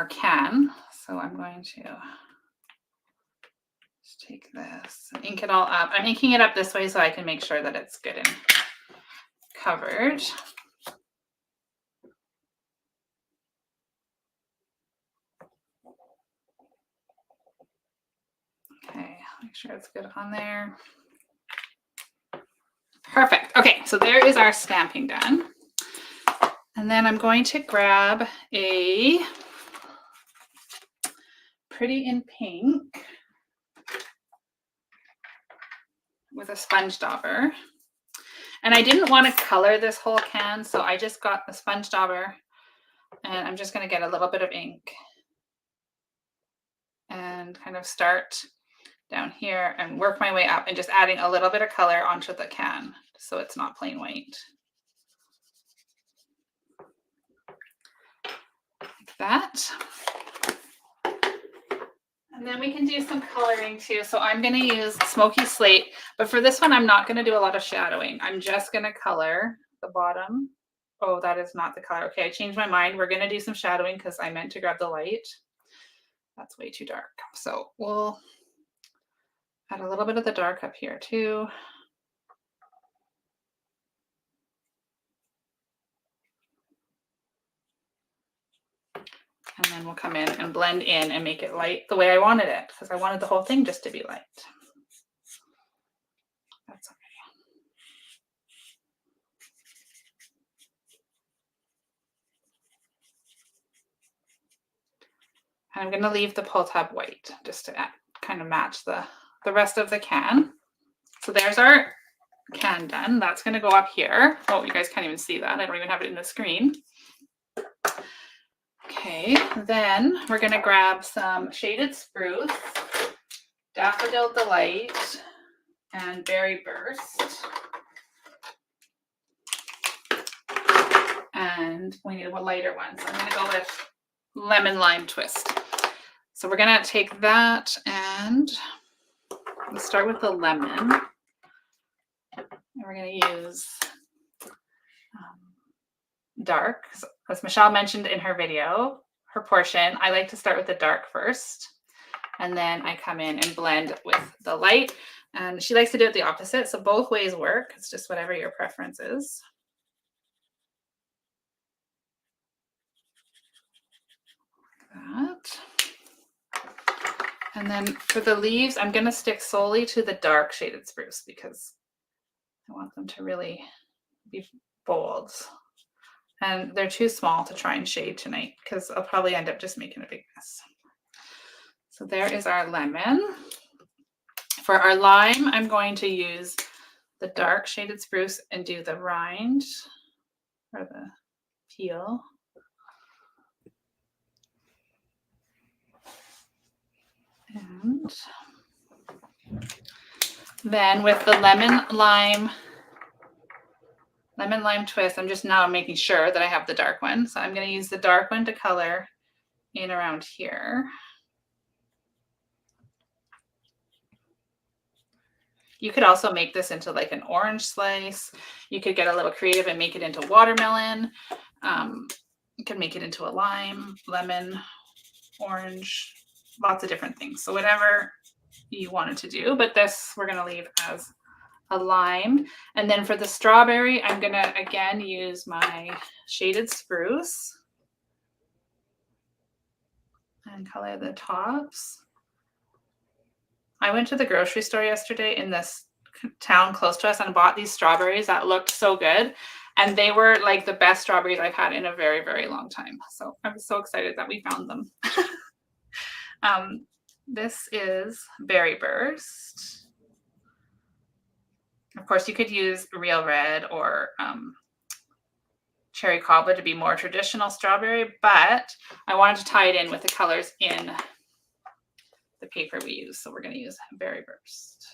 can. So I'm going to just take this and ink it all up. I'm inking it up this way so I can make sure that it's good and covered. Okay, make sure it's good on there. Perfect. Okay, so there is our stamping done. And then I'm going to grab a Pretty in Pink with a sponge dauber. And I didn't want to color this whole can, so I just got the sponge dauber and I'm just going to get a little bit of ink and kind of start down here and work my way up and just adding a little bit of color onto the can so it's not plain white. Like that. And then we can do some coloring too. So I'm going to use Smoky Slate, but for this one, I'm not going to do a lot of shadowing. I'm just going to color the bottom. Oh, that is not the color. Okay, I changed my mind. We're going to do some shadowing because I meant to grab the light. That's way too dark. So we'll add a little bit of the dark up here too. And then we'll come in and blend in and make it light the way I wanted it, because I wanted the whole thing just to be light. That's okay. And I'm going to leave the pull tab white just to kind of match the rest of the can. So there's our can done. That's going to go up here. Oh, you guys can't even see that. I don't even have it in the screen. Okay, then we're going to grab some Shaded Spruce, Daffodil Delight, and Berry Burst. And we need a lighter one, so I'm going to go with Lemon Lime Twist. So we're going to take that and we'll start with the lemon. And we're going to use dark. As Michelle mentioned in her video, her portion, I like to start with the dark first. And then I come in and blend with the light. And she likes to do it the opposite. So both ways work. It's just whatever your preference is. Like that. And then for the leaves, I'm going to stick solely to the dark Shaded Spruce because I want them to really be bold. And they're too small to try and shade tonight because I'll probably end up just making a big mess. So there is our lemon. For our lime, I'm going to use the dark shaded spruce and do the rind or the peel. And then with the lemon lime twist, I'm just now making sure that I have the dark one. So I'm going to use the dark one to color in around here. You could also make this into like an orange slice. You could get a little creative and make it into watermelon. You can make it into a lime, lemon, orange, lots of different things. So whatever you wanted to do, but this we're going to leave as a lime. And then for the strawberry, I'm going to again use my shaded spruce and color the tops. I went to the grocery store yesterday in this town close to us and bought these strawberries that looked so good. And they were like the best strawberries I've had in a very, very long time. So I was so excited that we found them. This is Berry Burst. Of course, you could use Real Red or Cherry Cobbler to be more traditional strawberry, but I wanted to tie it in with the colors in the paper we use. So we're going to use Berry Burst.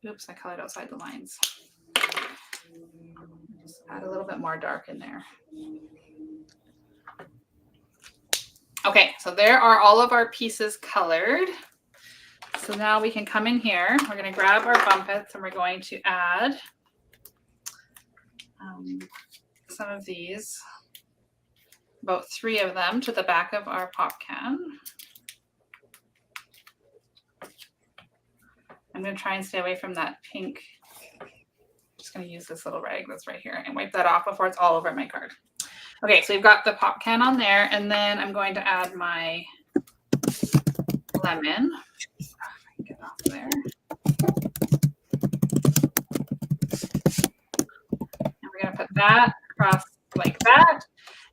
Oops, I colored outside the lines. Just add a little bit more dark in there. Okay, so there are all of our pieces colored. So now we can come in here. We're going to grab our bumpets and we're going to add some of these, about 3 of them, to the back of our pop can. I'm going to try and stay away from that pink. I'm just going to use this little rag that's right here and wipe that off before it's all over my card. Okay, so we've got the pop can on there, and then I'm going to add my lemon. Get off there. And we're going to put that across like that.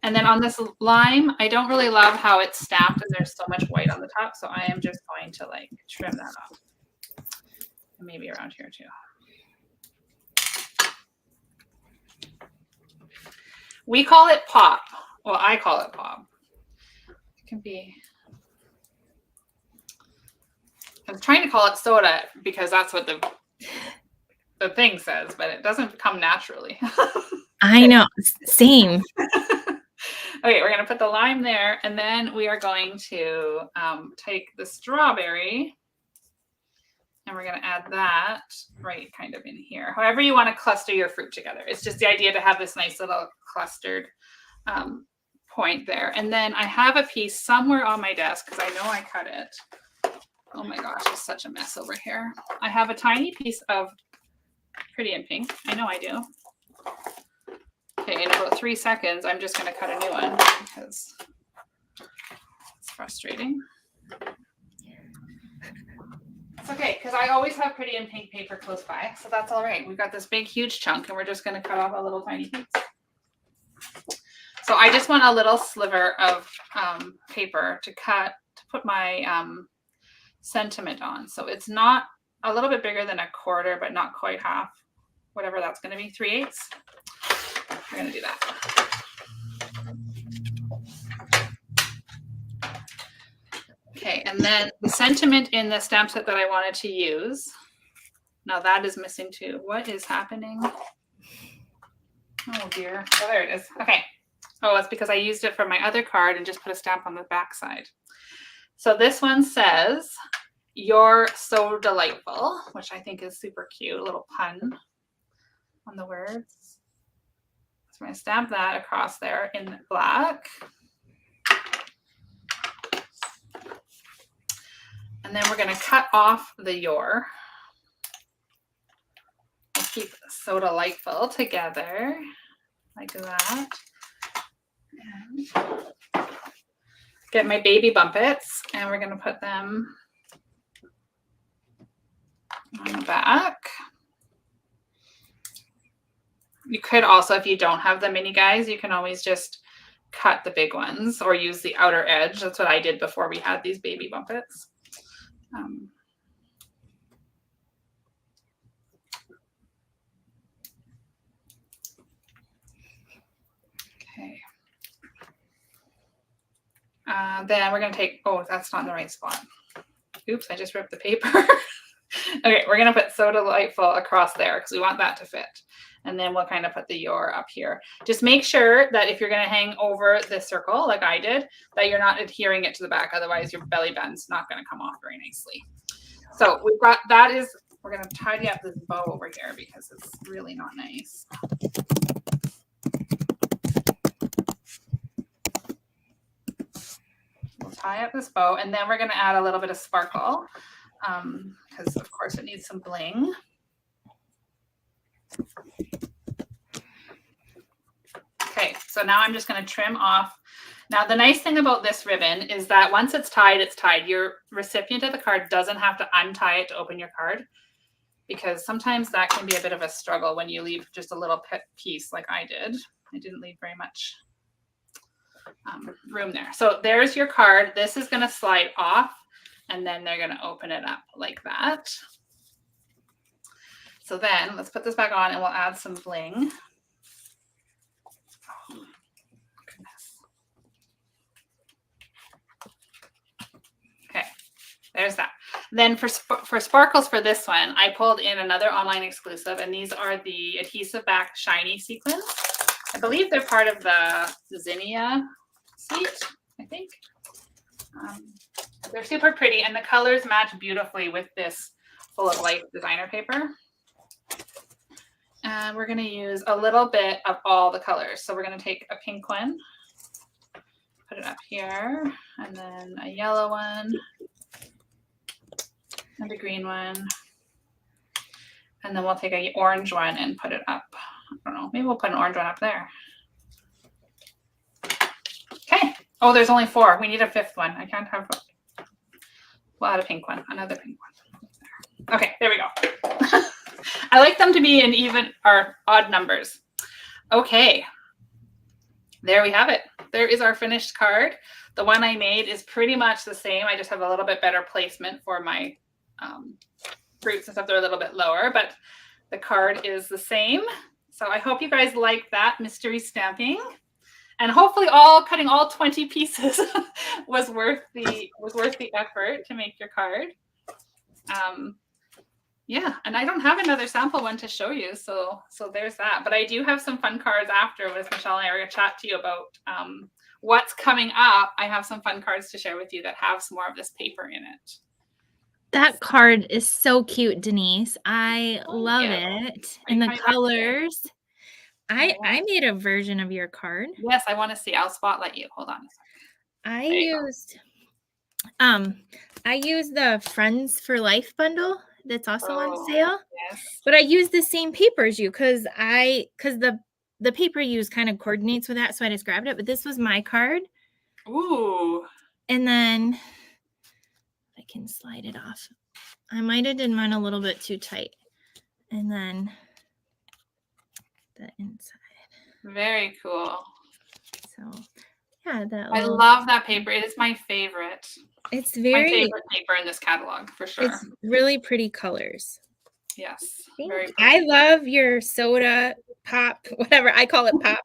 And then on this lime, I don't really love how it's stamped and there's so much white on the top, so I am just going to like trim that off. And maybe around here too. We call it pop. Well, I call it pop. It can be. I was trying to call it soda because that's what the thing says, but it doesn't come naturally. I know. Same. Okay, we're going to put the lime there, and then we are going to take the strawberry, and we're going to add that right kind of in here. However you want to cluster your fruit together. It's just the idea to have this nice little clustered point there. And then I have a piece somewhere on my desk because I know I cut it. Oh my gosh, it's such a mess over here. I have a tiny piece of Pretty in Pink. I know I do. Okay, in about 3 seconds, I'm just going to cut a new one because it's frustrating. It's okay, because I always have Pretty in Pink paper close by, so that's all right. We've got this big, huge chunk, and we're just going to cut off a little tiny piece. So I just want a little sliver of paper to put my sentiment on. So it's not a little bit bigger than a quarter, but not quite half, whatever that's going to be, 3/8. We're going to do that. Okay, and then the sentiment in the stamp set that I wanted to use. Now that is missing too. What is happening? Oh dear. Oh, there it is. Okay. Oh, it's because I used it for my other card and just put a stamp on the back side. So this one says, "You're so delightful," which I think is super cute. A little pun on the words. So I'm going to stamp that across there in black. And then we're going to cut off the "your." We'll keep "so delightful" together like that. And get my baby bumpets, and we're going to put them on the back. You could also, if you don't have the mini guys, you can always just cut the big ones or use the outer edge. That's what I did before we had these baby bumpets. Okay. Then we're going to take, oh, that's not in the right spot. Oops, I just ripped the paper. Okay, we're going to put So Delightful across there because we want that to fit. And then we'll kind of put the Your up here. Just make sure that if you're going to hang over this circle, like I did, that you're not adhering it to the back. Otherwise, your belly button's not going to come off very nicely. So we've got, that is, we're going to tidy up this bow over here because it's really not nice. We'll tie up this bow, and then we're going to add a little bit of sparkle because, of course, it needs some bling. Okay, so now I'm just going to trim off. Now, the nice thing about this ribbon is that once it's tied, it's tied. Your recipient of the card doesn't have to untie it to open your card, because sometimes that can be a bit of a struggle when you leave just a little piece like I did. I didn't leave very much room there. So there's your card. This is going to slide off, and then they're going to open it up like that. So then let's put this back on and we'll add some bling. Oh, goodness. Okay, there's that. Then for sparkles for this one, I pulled in another online exclusive, and these are the adhesive back shiny sequins. I believe they're part of the zinnia suite, I think. They're super pretty, and the colors match beautifully with this Full of Life designer paper. And we're going to use a little bit of all the colors. So we're going to take a pink one, put it up here, and then a yellow one, and a green one. And then we'll take an orange one and put it up. I don't know, maybe we'll put an orange one up there. Okay. Oh, there's only 4. We need a 5th one. I can't have, we'll add a pink one, another pink one. Okay, there we go. I like them to be in even or odd numbers. Okay, there we have it. There is our finished card. The one I made is pretty much the same. I just have a little bit better placement for my fruits and stuff. They're a little bit lower, but the card is the same. So I hope you guys like that mystery stamping, and hopefully cutting all 20 pieces was worth the effort to make your card. Yeah, and I don't have another sample one to show you, so there's that. But I do have some fun cards after with Michelle and I are going to chat to you about what's coming up. I have some fun cards to share with you that have some more of this paper in it. That card is so cute, Denise. I love it. And the colors. I made a version of your card. Yes, I want to see. I'll spotlight you. Hold on a second. I used the Friends for Life bundle that's also on sale. Yes. But I used the same paper as you because the paper you use kind of coordinates with that, so I just grabbed it. But this was my card. Ooh. And then I can slide it off. I might have did mine a little bit too tight. And then the inside. Very cool. So yeah, I love that paper. It is my favorite. It's my favorite paper in this catalog for sure. It's really pretty colors. Yes. Very pretty. I love your soda pop, whatever. I call it pop.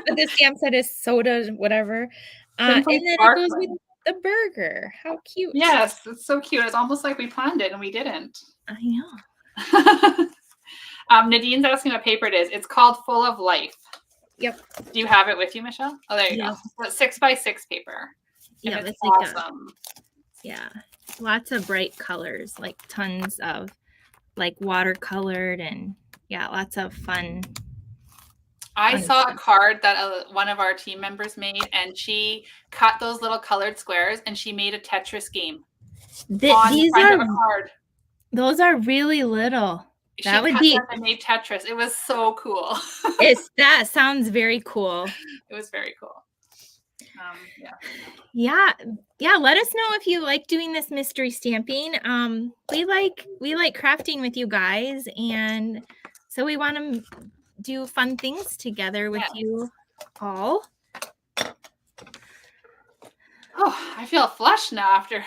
But the stamp set is soda, whatever. And then it goes with the burger. How cute. Yes, it's so cute. It's almost like we planned it and we didn't. I know. Nadine's asking what paper it is. It's called Full of Life. Yep. Do you have it with you, Michelle? Oh, there you go. It's 6x6 paper. Yeah, it's awesome. Yeah, lots of bright colors, like tons of like watercolored, and yeah, lots of fun. I saw a card that one of our team members made, and she cut those little colored squares and she made a Tetris game. Those are really little. That would be. I made Tetris. It was so cool. That sounds very cool. It was very cool. Yeah. Let us know if you like doing this mystery stamping. We like crafting with you guys, and so we want to do fun things together with you all. Oh, I feel flushed now after.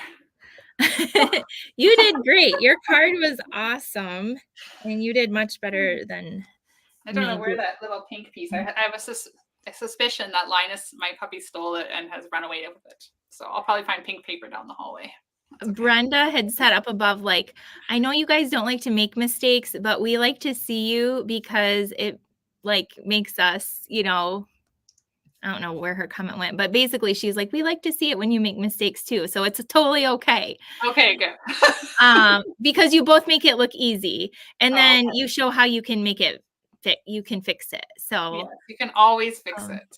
You did great. Your card was awesome, and you did much better than I don't know me. where that little pink piece. I have a suspicion that Linus, my puppy, stole it and has run away with it. So I'll probably find pink paper down the hallway. That's okay. Brenda had set up above, like, I know you guys don't like to make mistakes, but we like to see you because it like makes us, I don't know where her comment went, but basically she's like, we like to see it when you make mistakes too. So it's totally okay. Okay, good. Because you both make it look easy, and Oh, then okay. you show how you can make it fit. You can fix it. Yes, So, you can always fix um, it.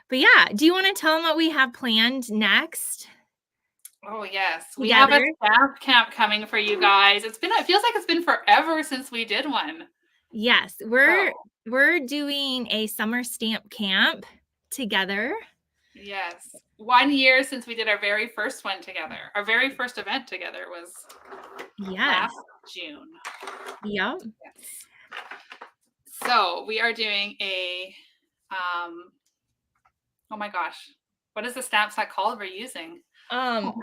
but yeah, do you want to tell them what we have planned next Oh yes, we have a together? staff camp coming for you guys. It feels like it's been forever since we did one. Yes, So we're doing a summer stamp camp together. yes, 1 year since we did our very first one together. Our very first event together was Yes. last June. Yep. Yes. So we are doing a, oh my gosh, what is the stamp set called we're using? Um,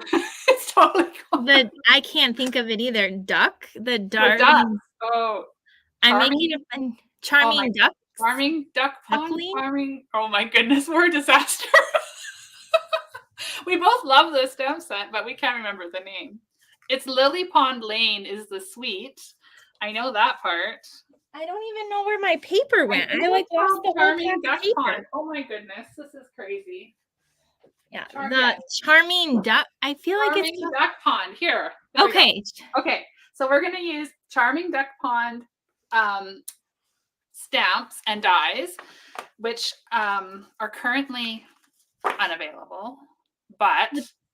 It's totally gone. I can't think of it either. Duck, the The duck. darling. Oh, I'm making charming. a Oh my, charming ducks. charming duck pond. Duckling. Charming. Oh my goodness, we're a disaster. We both love the stamp set, but we can't remember the name. It's Lily Pond Lane is the suite. I know that part. I don't even know where my paper I went. think I like it's lost called the whole Charming pack of Duck Pond. paper. Oh my goodness, this is crazy. Yeah, Yes, the charming duck. I feel like it's Charming Duck Pond. Here. There we go. okay. Okay, so we're gonna use Charming Duck Pond stamps and dies, which are currently unavailable, but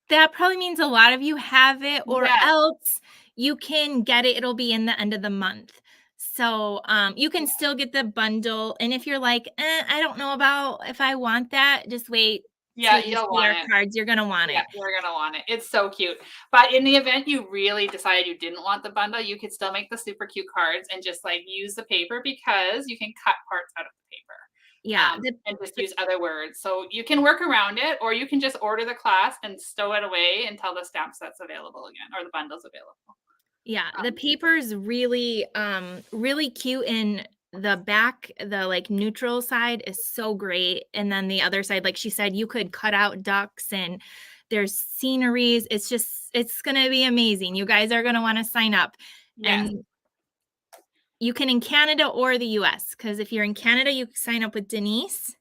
That probably means a lot of you have it, or yes, else you can get it. It'll be in the end of the month. So you can still get the bundle. And if you're like, I don't know about if I want that, just wait yeah, till you you'll see want our it. cards. You're gonna want Yeah, it. you're gonna want it. It's so cute. But in the event you really decided you didn't want the bundle, you could still make the super cute cards and just like use the paper because you can cut parts out of the paper. Yeah. And just use other words. So you can work around it, or you can just order the class and stow it away until the stamp set's available again, or the bundle's available. Yeah, the paper's really, really cute, and the back, the, like, neutral side is so great, and then the other side, like she said, you could cut out ducks, and there's sceneries. It's gonna be amazing. You guys are gonna wanna sign up, Yes. and you can in Canada or the US, because if you're in Canada, you can sign up with Denise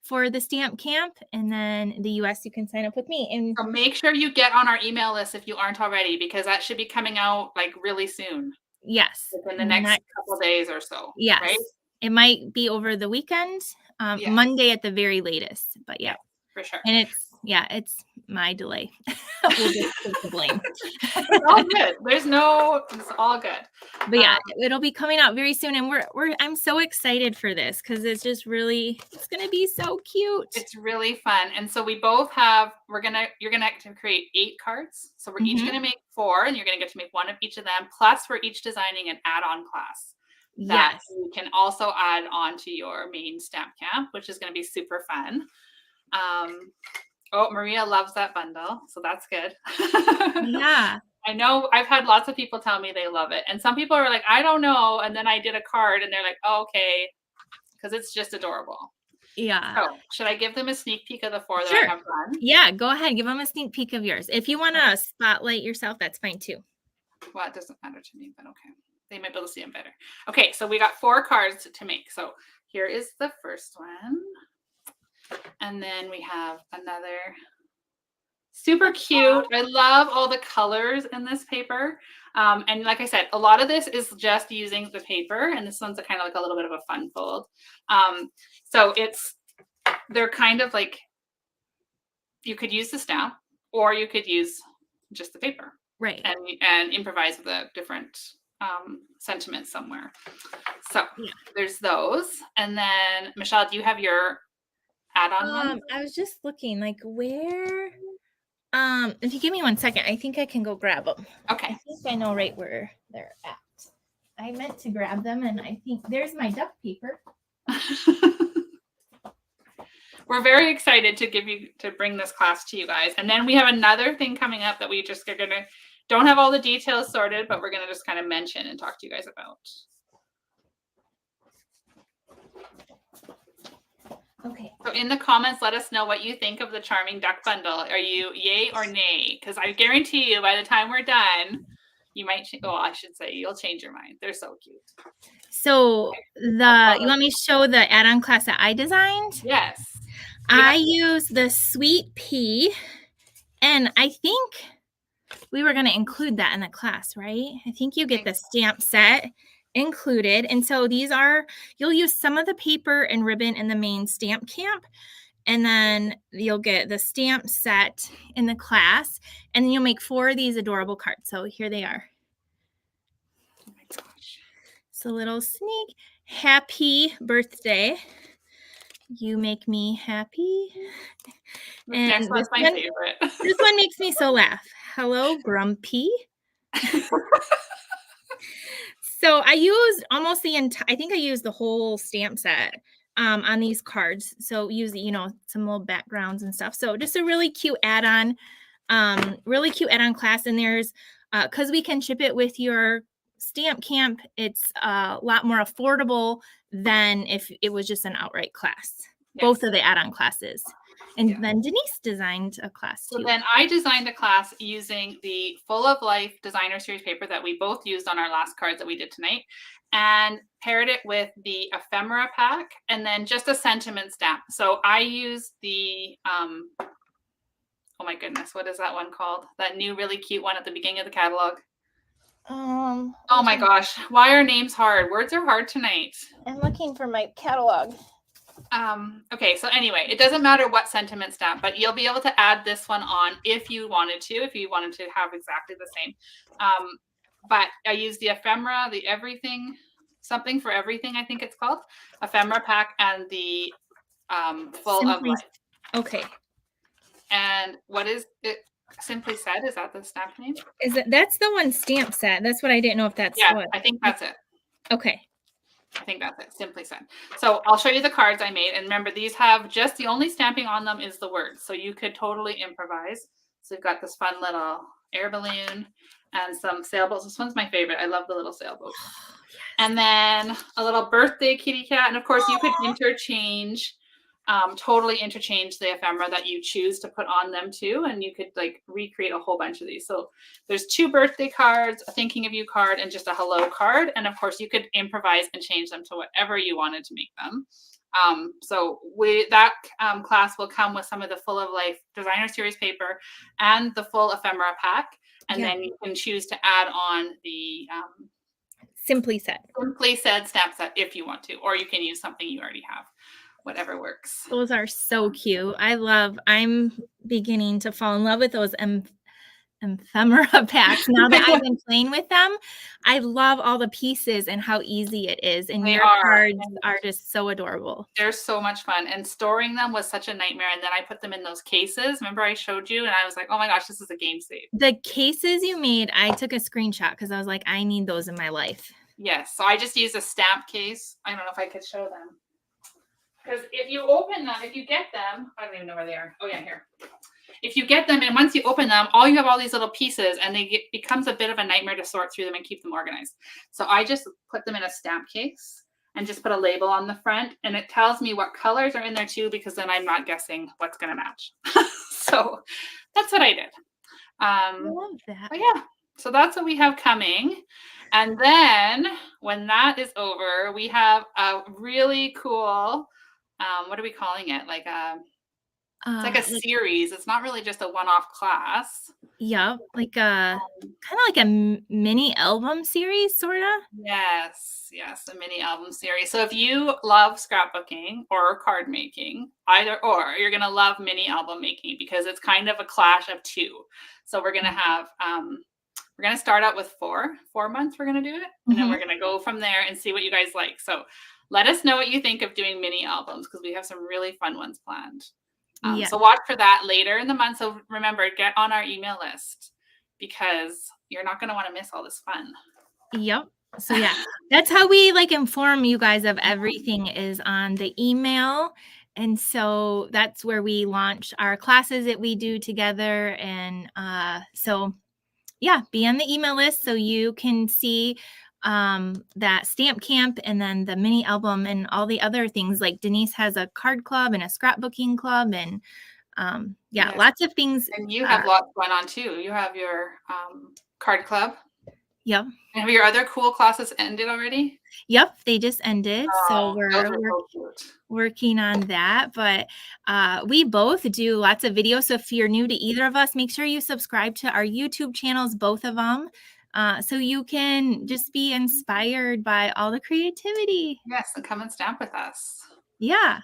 for the stamp camp, and then the US, you can sign up with me, and So make sure you get on our email list if you aren't already, because that should be coming out like really soon, yes, within the next couple days or so, right? yes. It might be over the weekend, Yes. Monday at the very latest, but yeah. Yes, for sure. And it's my delay. We'll just take the blame. It's all good. It's all good. But yeah, it'll be coming out very soon, and I'm so excited for this because it's gonna be so cute. It's really fun. And so we both have, you're gonna get to create 8 cards. So we're each gonna make 4, and you're gonna get to make 1 of each of them. Plus we're each designing an add-on class that Yes. you can also add on to your main stamp camp, which is gonna be super fun. Oh, Maria loves that bundle, so that's good. Yeah. I know I've had lots of people tell me they love it. And some people are like, I don't know. And then I did a card and they're like, oh, okay, because it's just adorable. Yeah. So should I give them a sneak peek of the 4 that Sure. I have done? Yeah, go ahead. Give them a sneak peek of yours. If you want to spotlight yourself, that's fine too. Well, it doesn't matter to me, but okay. They might be able to see them better. Okay, so we got 4 cards to make. So here is the first one. And then we have another. Super cute. I love all the colors in this paper. And like I said, a lot of this is just using the paper, and this one's kind of like a little bit of a fun fold. So they're kind of like, you could use the stamp, or you could use just the paper. Right. And improvise with a different sentiment somewhere. So there's those. And then Michelle, do you have your add-on one? I was just looking, like, where if you give me 1 second, I think I can go grab them. Okay. I think I know right where they're at. I meant to grab them, and I think there's my duck paper. we're very excited to bring this class to you guys. And then we have another thing coming up that we just are gonna don't have all the details sorted, but we're gonna just kind of mention and talk to you guys about. Okay. So in the comments, let us know what you think of the Charming Duck Bundle. Are you yay or nay? Because I guarantee you, by the time we're done, you might. I should say you'll change your mind. They're so cute. So you want me to show the add-on class that I designed? Yes. I use the Sweet Pea, and I think we were going to include that in the class, right? I think you get the stamp set included. And so you'll use some of the paper and ribbon in the main stamp camp, and then you'll get the stamp set in the class, and then you'll make 4 of these adorable cards. So here they are. Oh my gosh. It's a little sneak. Happy birthday. You make me happy. And next one's my favorite. This one makes me so laugh. Hello, Grumpy. So I used almost I think I used the whole stamp set on these cards. So use, some little backgrounds and stuff. So just a really cute add-on class. And there's, because we can ship it with your stamp camp, it's a lot more affordable than if it was just an outright class. Yes. Both of the add-on classes. And then Denise designed a class too. So then I designed a class using the Full of Life Designer Series paper that we both used on our last cards that we did tonight, and paired it with the ephemera pack and then just a sentiment stamp. So I used the, oh my goodness, what is that one called? That new really cute one at the beginning of the catalog. Oh my gosh, why are names hard? Words are hard tonight. I'm looking for my catalog. Okay, so anyway, it doesn't matter what sentiment stamp, but you'll be able to add this one on if you wanted to have exactly the same. But I used the ephemera, the everything, something for everything, I think it's called, ephemera pack, and the Full of Life. Okay. And what is it? Simply Said, is that the stamp name? That's the one stamp set. That's what I didn't know if that's what. I think that's it. Okay. I think that's it. Simply Said. So I'll show you the cards I made. And remember, these have just the only stamping on them is the words. So you could totally improvise. So we've got this fun little air balloon and some sailboats. This one's my favorite. I love the little sailboats. Yes. And then a little birthday kitty cat. And of course, you could totally interchange the ephemera that you choose to put on them too. And you could recreate a whole bunch of these. So there's 2 birthday cards, a thinking of you card, and just a hello card. And of course you could improvise and change them to whatever you wanted to make them. So that class will come with some of the Full of Life Designer Series paper and the full ephemera pack. And then you can choose to add on the Simply Said stamp set if you want to, or you can use something you already have. Whatever works. Those are so cute. I'm beginning to fall in love with those ephemera packs now that I've been playing with them. I love all the pieces and how easy it is. And your cards are just so adorable. They're so much fun. And storing them was such a nightmare. And then I put them in those cases. Remember I showed you? And I was like, oh my gosh, this is a game save. The cases you made, I took a screenshot because I was like, I need those in my life. Yes. So I just used a stamp case. I don't know if I could show them. Because if you open them, if you get them, I don't even know where they are. Oh yeah, here. If you get them, and once you open them, you have all these little pieces, and becomes a bit of a nightmare to sort through them and keep them organized. So I just put them in a stamp case and just put a label on the front, and it tells me what colors are in there too, because then I'm not guessing what's going to match. So that's what I did. I love that. But yeah, so that's what we have coming. And then when that is over, we have a really cool. What are we calling it? It's like a series. It's not really just a one-off class. Yeah, kind of like a mini album series, sort of. Yes, a mini album series. So if you love scrapbooking or card making, either or, you're gonna love mini album making because it's kind of a clash of 2. So we're gonna have we're gonna start out with 4 months. We're gonna do it, and then we're gonna go from there and see what you guys like. So let us know what you think of doing mini albums because we have some really fun ones planned. So watch for that later in the month. So remember, get on our email list because you're not going to want to miss all this fun. Yep. So yeah, that's how we inform you guys of everything is on the email. And so that's where we launch our classes that we do together. And so, yeah, be on the email list so you can see that stamp camp and then the mini album and all the other things. Like Denise has a card club and a scrapbooking club, and yeah, Yes. lots of things. And you have lots going on too. You have your card club. Yep. And have your other cool classes ended already? Yep, they just ended. So Oh, those we're are so cute. working on that. But we both do lots of videos. So if you're new to either of us, make sure you subscribe to our YouTube channels, both of them, so you can just be inspired by all the creativity. Yes, and come and stamp with us. Yeah.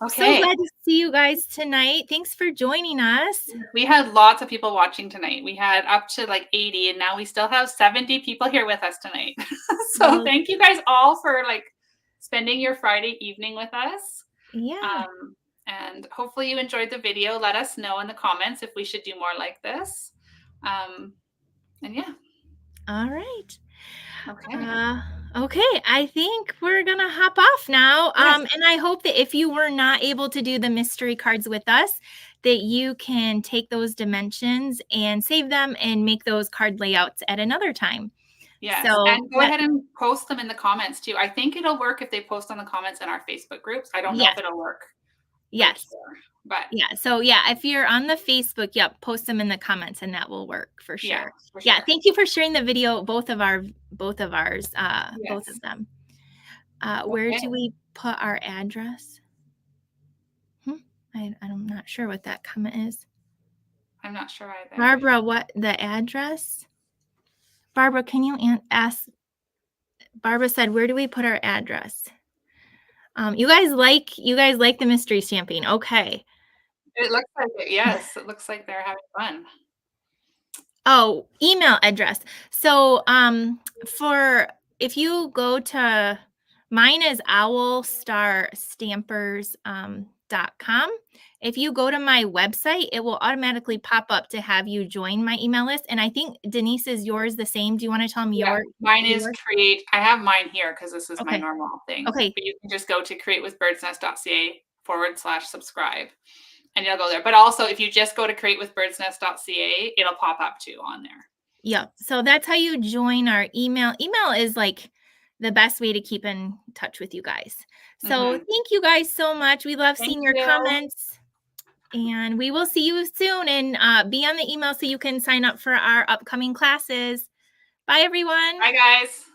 So Okay. glad to see you guys tonight. Thanks for joining us. We had lots of people watching tonight. We had up to like 80, and now we still have 70 people here with us tonight. So Well, thank you guys all for like spending your Friday evening with us. yeah. And hopefully you enjoyed the video. Let us know in the comments if we should do more like this. And yeah. All right. Okay. Okay, I think we're gonna hop off now. Yes. And I hope that if you were not able to do the mystery cards with us, that you can take those dimensions and save them and make those card layouts at another time. Yes. So And go ahead and post them in the comments too. I think it'll work if they post on the comments in our Facebook groups. I don't know yes, if it'll work. Like yes, here, but yeah. So yeah, if you're on the Facebook, yep, post them in the comments and that will work for yeah, sure. for Yeah, sure. thank you for sharing the video, both of ours, both of Yes. them. Where Okay. do we put our address? I'm not sure what that comment is. I'm not sure either. Barbara, what the address? Barbara, can you ask? Barbara said, "Where do we put our address?" You guys like the mystery stamping. Okay. It looks like it. Yes, it looks like they're having fun. Oh, email address. So, for if you go to mine is owlstarstampers.com. If you go to my website, it will automatically pop up to have you join my email list. And I think Denise is yours the same. Do you want to tell them Yeah, mine is yours? create. I have mine here because this is my Okay. normal thing. Okay. But you can just go to createwithbirdsnest.ca/subscribe and you'll go there. But also, if you just go to createwithbirdsnest.ca, it'll pop up too on there. Yep. So that's how you join our email. Email is like the best way to keep in touch with you guys. So thank you guys so much. We love Thank seeing your you. comments. And we will see you soon. And be on the email so you can sign up for our upcoming classes. Bye, everyone. Bye, guys.